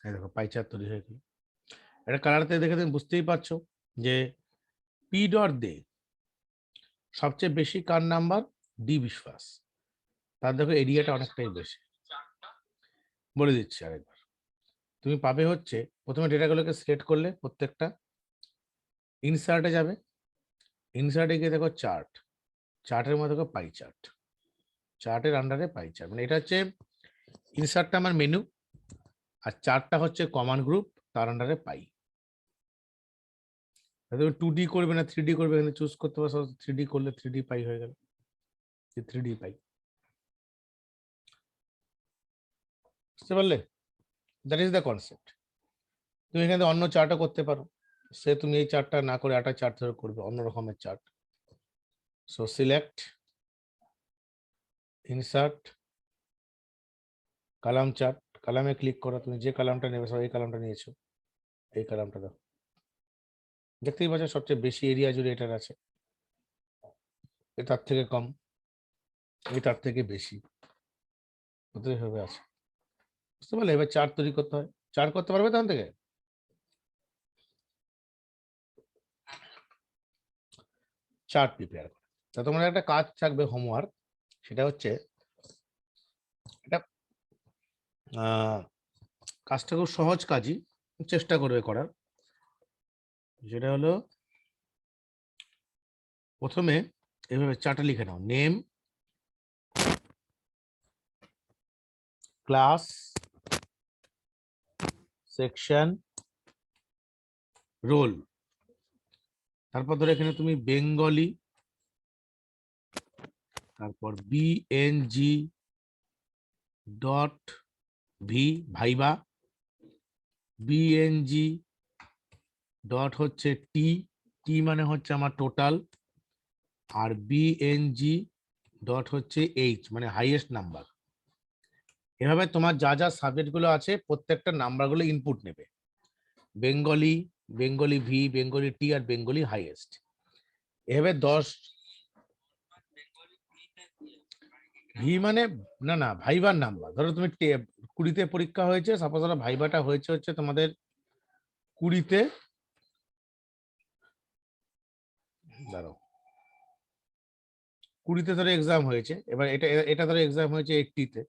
এই দেখো পাই চার্ট তৈরি হয়ে গেল। এটা কালারতে দেখে তুমি বুঝতেই পারছো যে পি ডট দে সবচেয়ে বেশি কার নাম্বার? ডি বিশ্বাস। তার দেখো এরিয়াটা অনেকটাই বেশি। বলে দিচ্ছি আরেকবার, তুমি পাবে হচ্ছে প্রথমে ডেটাগুলোকে সিলেক্ট করলে প্রত্যেকটা, ইনসার্টে যাবে, ইনসার্টে গিয়ে দেখো চার্ট, চার্টের মধ্যে দেখো পাই চার্ট, চার্টের আন্ডারে পাই চার্ট, মানে এটা হচ্ছে ইনসার্টটা আমার মেনু, আর চার্টটা হচ্ছে কমান গ্রুপ, তার আন্ডারে পাই। তুমি 2D করবে না 3D করবে, এখানে চুজ করতে পারো। 3D করলে 3D পাই হয়ে গেল, 3D পাই। বুঝতে পারলে? That is the concept. তুমি এখানে অন্য চার্টও করতে পারো, সে তুমি এই চার্টটা না করে একটা চার্ট ধরে করবে, অন্য রকমের চার্ট। সো সিলেক্ট, ইনসার্ট, কালাম চার্ট, কালামে ক্লিক করো, তুমি যে কালামটা নেবে, সব এই কালামটা নিয়েছো, এই কালামটা দাও। দেখতেই পাচ্ছ সবচেয়ে বেশি এরিয়া জুড়ে এটার আছে, এটার থেকে কম, এটার থেকে বেশি, ওইভাবে আছে। বুঝতে পারলে? এবার চার্ট তৈরি করতে হয়, চার্ট করতে পারবে তখন থেকে। চার্ট প্রিপেয়ার করে, তা তোমার একটা কাজ থাকবে, হোমওয়ার্ক, সেটা হচ্ছে এটা কাজটা খুব সহজ কাজই, চেষ্টা করবে করার। যেটা হলো প্রথমে এভাবে চার্টে লিখে নাও, নেম, ক্লাস, সেকশন, রোল। তারপর ধরো এখানে তুমি বেঙ্গলি, তারপর BNG dot V, viva, BNG dot হচ্ছে টি, টি মানে হচ্ছে আমার টোটাল, আর বিএনজি ডট হচ্ছে এইচ মানে হাইয়েস্ট নাম্বার। এভাবে তোমার যা যা সাবজেক্ট গুলো আছে প্রত্যেকটা নাম্বার গুলো ইনপুট নেবে, বেঙ্গলি, বেঙ্গলি ভি, বেঙ্গলি টি, আর বেঙ্গলি হাইয়েস্ট। এভাবে 10 ভি মানে না না ভাইবার নাম্বার। ধরো তুমি 20-তে পরীক্ষা হয়েছে, সাপোজ ধরো ভাইবাটা হয়েছে হচ্ছে তোমাদের 20-তে, দাঁড়াও 20-তে ধরো এক্সাম হয়েছে, এবার এটা এটা ধরো এক্সাম হয়েছে 80-তে,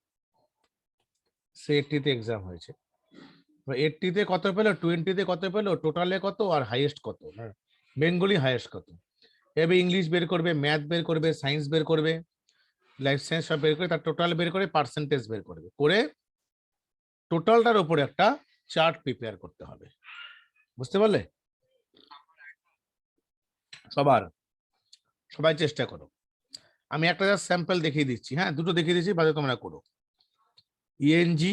সে 80-তে এক্সাম হয়েছে, 80-তে কত পেলো, 20-তে কত পেলো, টোটালে কত, আর হাইয়েস্ট কত, বেঙ্গলি হাইয়েস্ট কত। এবার ইংলিশ বের করবে, ম্যাথ বের করবে, সায়েন্স বের করবে, লাইফ সায়েন্স সব বের করে তার টোটাল বের করে পার্সেন্টেজ বের করবে, করে টোটালটার উপরে একটা চার্ট প্রিপেয়ার করতে হবে। বুঝতে পারলে? সবার সবাই চেষ্টা করো। আমি একটা জাস্ট স্যাম্পল দেখিয়ে দিচ্ছি, হ্যাঁ দুটো দেখিয়ে দিচ্ছি, বাদে তোমরা করো। ইএনজি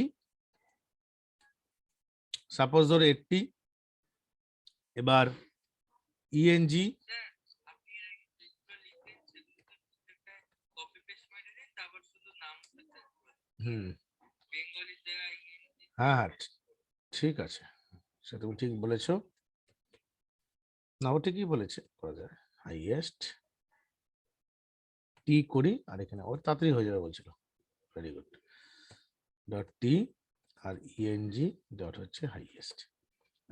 সাপোজ ধরো 80, এবার ইএনজি হুম, বেঙ্গলির জায়গায় হ্যাঁ হ্যাঁ, ঠিক আছে, সে তুমি ঠিক বলেছো। না, ও ঠিকই বলেছে, করা যায়। হাইয়েস্ট টি করি, আর এখানে ওর তাড়াতাড়ি হয়ে যাবে বলছিল। Very good. ডট টি আর ইএনজি ডট হচ্ছে হাইয়েস্ট।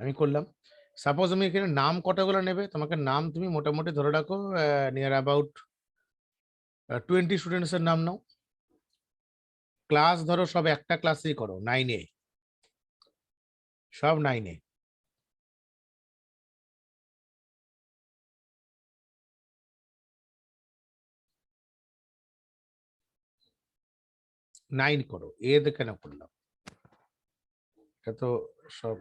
আমি করলাম। সাপোজ আমি এখানে নাম কতগুলো নেবে, তোমাকে নাম তুমি মোটামুটি ধরে রাখো নিয়ার অ্যাবাউট 20 স্টুডেন্টস এর নাম নাও। ক্লাস ধরো সব একটা ক্লাসেই করো, 9 সব 9 9 করো। কেন করলাম, এটা তো সব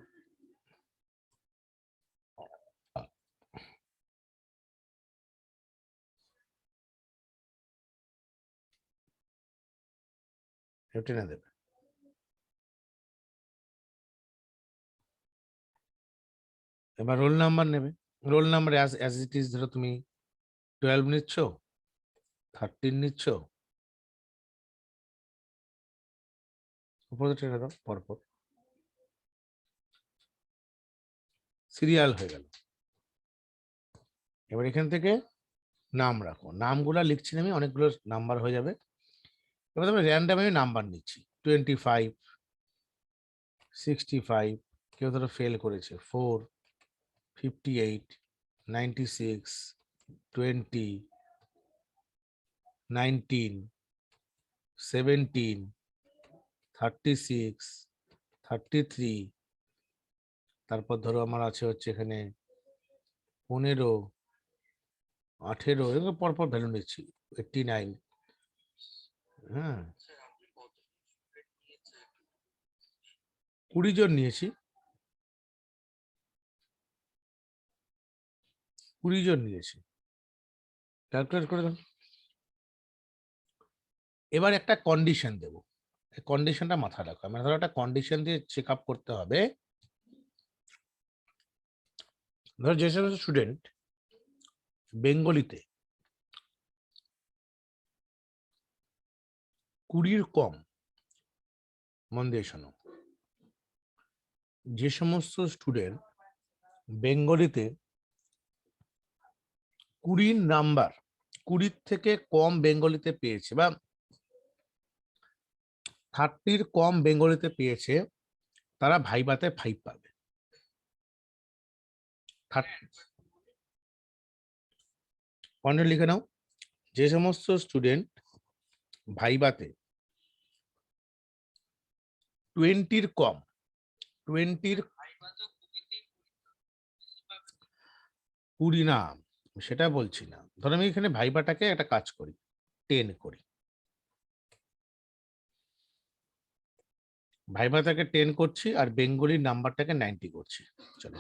টেনে দেবে। এবার রোল নাম্বার নেবে। Roll number as it is, ধরো তুমি 12 নিচ্ছ, 13 নিচ্ছ, উপরে টেনে দাও পরপর, সিরিয়াল হয়ে গেল। এবার এখান থেকে নাম রাখো, নামগুলা লিখছি না আমি, অনেকগুলো নাম্বার হয়ে যাবে। এবার আমি র্যান্ডাম আমি নাম্বার নিচ্ছি, 25, 65, কেউ ধরো ফেল করেছে, 4, 58, 96, 20, 19, 17, 36, 33, তারপর ধরো আমার আছে হচ্ছে এখানে 15, 18, এগুলো পরপর ভ্যালু নিচ্ছি, 89, হ্যাঁ 20 জন নিয়েছি, 20 জন নিয়েছি, ক্যালকুলেট করে দাও। এবার একটা কন্ডিশন দেব, কন্ডিশনটা মাথায় রাখো। আমার ধরো একটা কন্ডিশন দিয়ে চেক আপ করতে হবে। ধরো যে সমস্ত স্টুডেন্ট বেঙ্গলিতে 20 কম, মন দিয়ে শোনো, যে সমস্ত স্টুডেন্ট বেঙ্গলিতে 20 নাম্বার, 20 থেকে কম বেঙ্গলিতে পেয়েছে, বা 30 কম বেঙ্গলিতে পেয়েছে, তারা ভাইভাতে 5 পাবে। পয়েন্ট লিখে নাও, যে সমস্ত স্টুডেন্ট ভাইভাতে 20 কম, 20 20 না, সেটা বলছি না। ধরো আমি এখানে ভাইভাটাকে একটা কাজ করি, 10 করি, ভাইভাটাকে 10 করছি, আর বেঙ্গলির নাম্বারটাকে 90 করছি। চলো,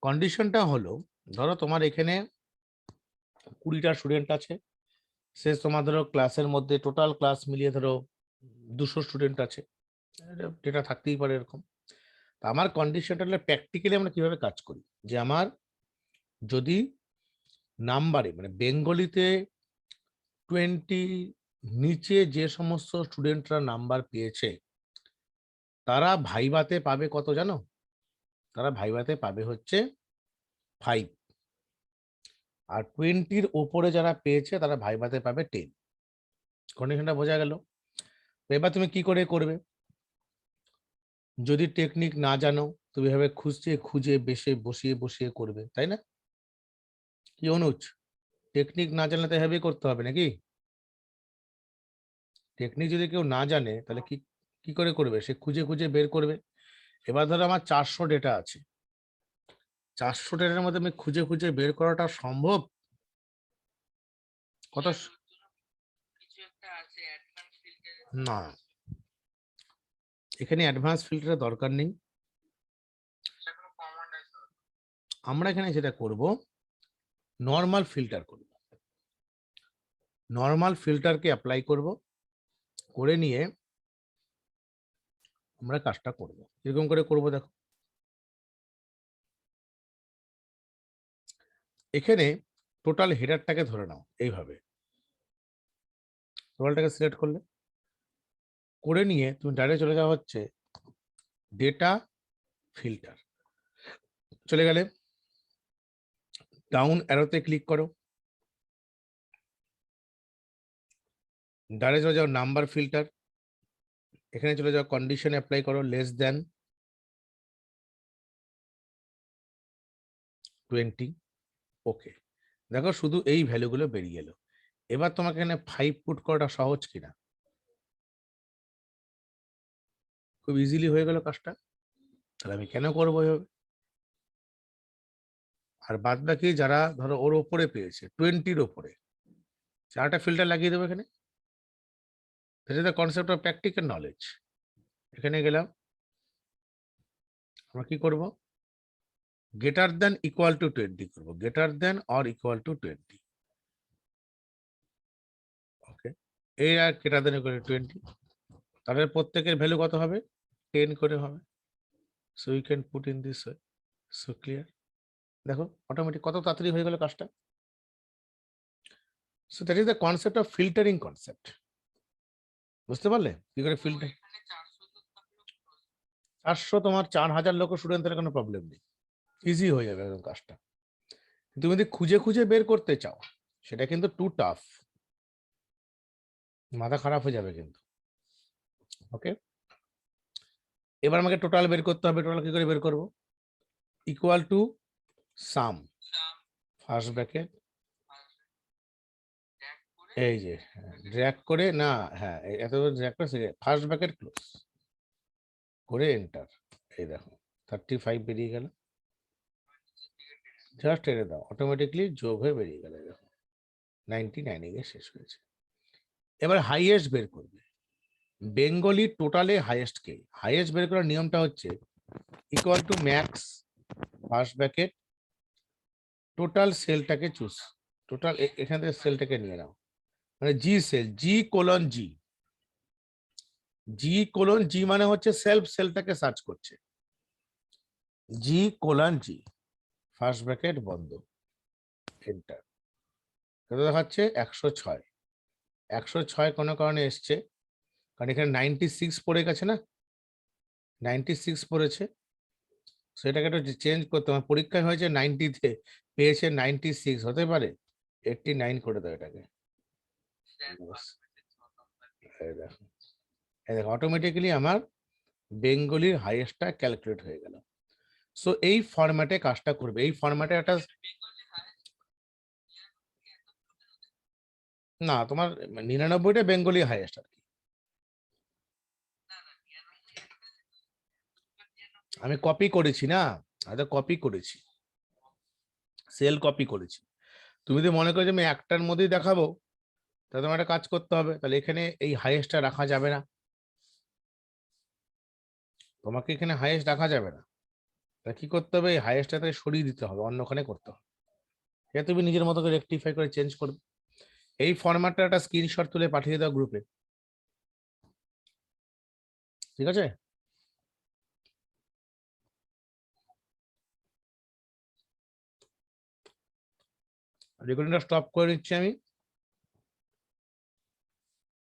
কন্ডিশনটা হলো, ধরো তোমার এখানে 20টা স্টুডেন্ট আছে, সে তোমার ধরো ক্লাসের মধ্যে টোটাল ক্লাস মিলিয়ে ধরো 200 স্টুডেন্ট আছে, যেটা থাকতেই পারে এরকম। তা আমার কন্ডিশনটা হলো প্র্যাকটিক্যালি আমরা কিভাবে কাজ করি, যে আমার যদি নাম্বারে মানে বেঙ্গলিতে 20 নিচে যে সমস্ত স্টুডেন্টরা নাম্বার পেয়েছে, তারা ভাইভাতে পাবে কত জানো? তারা ভাইভাতে পাবে হচ্ছে 5, আর 20 ওপরে যারা পেয়েছে তারা ভাইভাতে পাবে 10। কন্ডিশনটা বোঝা গেল? এবার তুমি কি করে করবে? যদি টেকনিক না জানো, তুমি এভাবে খুঁজে খুঁজে বেশে বসিয়ে বসিয়ে করবে, তাই না? কি অনুজ, টেকনিক না জানলে তো এভাবেই করতে হবে নাকি? টেকনিক যদি কেউ না জানে তাহলে কি কি করে করবে? সে খুঁজে খুঁজে বের করবে। এবার ধরো আমার 400 ডেটা আছে, 400 ডেটার মধ্যে আমি খুঁজে খুঁজে বের করাটা সম্ভব? কত কিছু একটা আছে অ্যাডভান্স ফিল্টার, না, এখানে অ্যাডভান্স ফিল্টারের দরকার নেই। কোনো কমান্ড আছে? আমরা এখানে যেটা করব, নর্মাল ফিল্টার করব, নর্মাল ফিল্টারকে অ্যাপ্লাই করব, করে নিয়ে আমরা কাজটা করব। এরকম করে করব, দেখো এখানে টোটাল হেডারটাকে ধরে নাও, এইভাবে টোটালটাকে সিলেক্ট করলে করে নিয়ে তুমি ডাইরেক্ট চলে যাওয়া হচ্ছে ডেটা ফিল্টার। চলে গেলে ডাউন অ্যারোতে ক্লিক করো, ডাইরেক্ট চলে যাও নাম্বার ফিল্টার, এখানে চলে যাও কন্ডিশন অ্যাপ্লাই করো লেস দেন 20। ওকে, দেখো শুধু এই ভ্যালুগুলো বেরিয়ে এলো। এবার তোমাকে এখানে 5 পুট করাটা সহজ কিনা, খুব ইজিলি হয়ে গেল কাজটা। তাহলে আমি কেন করবো এভাবে? আর বাদ বাকি যারা ধরো ওর ওপরে পেয়েছে 20-র ওপরে, 4টা ফিল্টার লাগিয়ে দেবো এখানে। That is the concept of practical knowledge. এখানে গেলাম, আমরা কি করব, গ্রেটার দেন ইকুয়াল টু 20 করবো, greater than or equal to 20। Okay, এই আর গ্রেটার দেন ইকুয়াল টু 20, তাদের প্রত্যেকের ভ্যালু কত হবে, 10 করে হবে। So you can put in this way. So clear? দেখো অটোমেটিক কত তাড়াতাড়ি হয়ে গেল কাজটা। So that is the concept of filtering concept. বুঝতে পারলে কি করে ফিল্টার? 400 তোমার 4000 লোক স্টুডেন্টের কোনো প্রবলেম নেই, ইজি হয়ে যাবে একদম কাজটা। তুমি যদি খুঁজে খুঁজে বের করতে চাও সেটা কিন্তু টু টাফ, মাথা খারাপ হয়ে যাবে কিন্তু। ওকে, এবার আমাকে টোটাল বের করতে হবে। টোটাল কি করে বের করব? Equal to some, first bracket, এই যে ড্র্যাগ করে না, হ্যাঁ এত ড্র্যাগ করে ফার্স্ট ব্র্যাকেট ক্লোজ করে এন্টার। এই দেখো 35 বেরিয়ে গেল, জাস্ট এনে দাও, অটোমেটিকলি যোগ হয়ে বেরিয়ে গেল। দেখো 99 গিয়ে শেষ হয়েছে। এবার হাইয়েস্ট বের করবে, বেঙ্গলি টোটালে হাইয়েস্ট কে। হাইয়েস্ট বের করার নিয়মটা হচ্ছে equal to max first bracket total সেলটাকে চুজ, টোটাল এখান থেকে সেলটাকে নিয়ে নাও, মানে G cell, G colon G, G colon G মানে হচ্ছে সেলফ, সেলটাকে সার্চ করছে, G colon G, first bracket বন্ধ, এন্টার। কত দেখাচ্ছে? 106। 106 কোনো কারণে এসছে, কারণ এখানে 96 পড়ে গেছে না, 96 পড়েছে, সেটাকে একটু চেঞ্জ করতে হবে। পরীক্ষায় হয়েছে 90-তে, পেয়েছে 96, হতে পারে 89 করে দাও এটাকে। এই দেখো, এই দেখো অটোমেটিক্যালি আমার বেঙ্গলির হাইয়েস্টটা ক্যালকুলেট হয়ে গেল। সো এই ফরম্যাটে কাজটা করবে, এই ফরম্যাটে একটা, না তোমার 99টা বেঙ্গলি হাইয়েস্ট আর কি। আমি কপি করেছি না, আরে কপি করেছি, সেল কপি করেছি। তুমি যদি মনে করো যে আমি একটার মধ্যেই দেখাবো, তাহলে তোমার একটা কাজ করতে হবে, তাহলে এখানে এই হাইয়েস্টটা রাখা যাবে না, তোমাকে এখানে হাইয়েস্ট রাখা যাবে না। তা কি করতে হবে, এই হাইয়েস্টটাকে সরিয়ে দিতে হবে, অন্যখানে করতে হবে। এটা তুমি নিজের মতো করে রেকটিফাই করে চেঞ্জ করবে। এই ফরম্যাটটা একটা স্ক্রিনশট তুলে পাঠিয়ে দাও গ্রুপে, ঠিক আছে? রেকর্ডিংটা স্টপ করে নিচ্ছি আমি।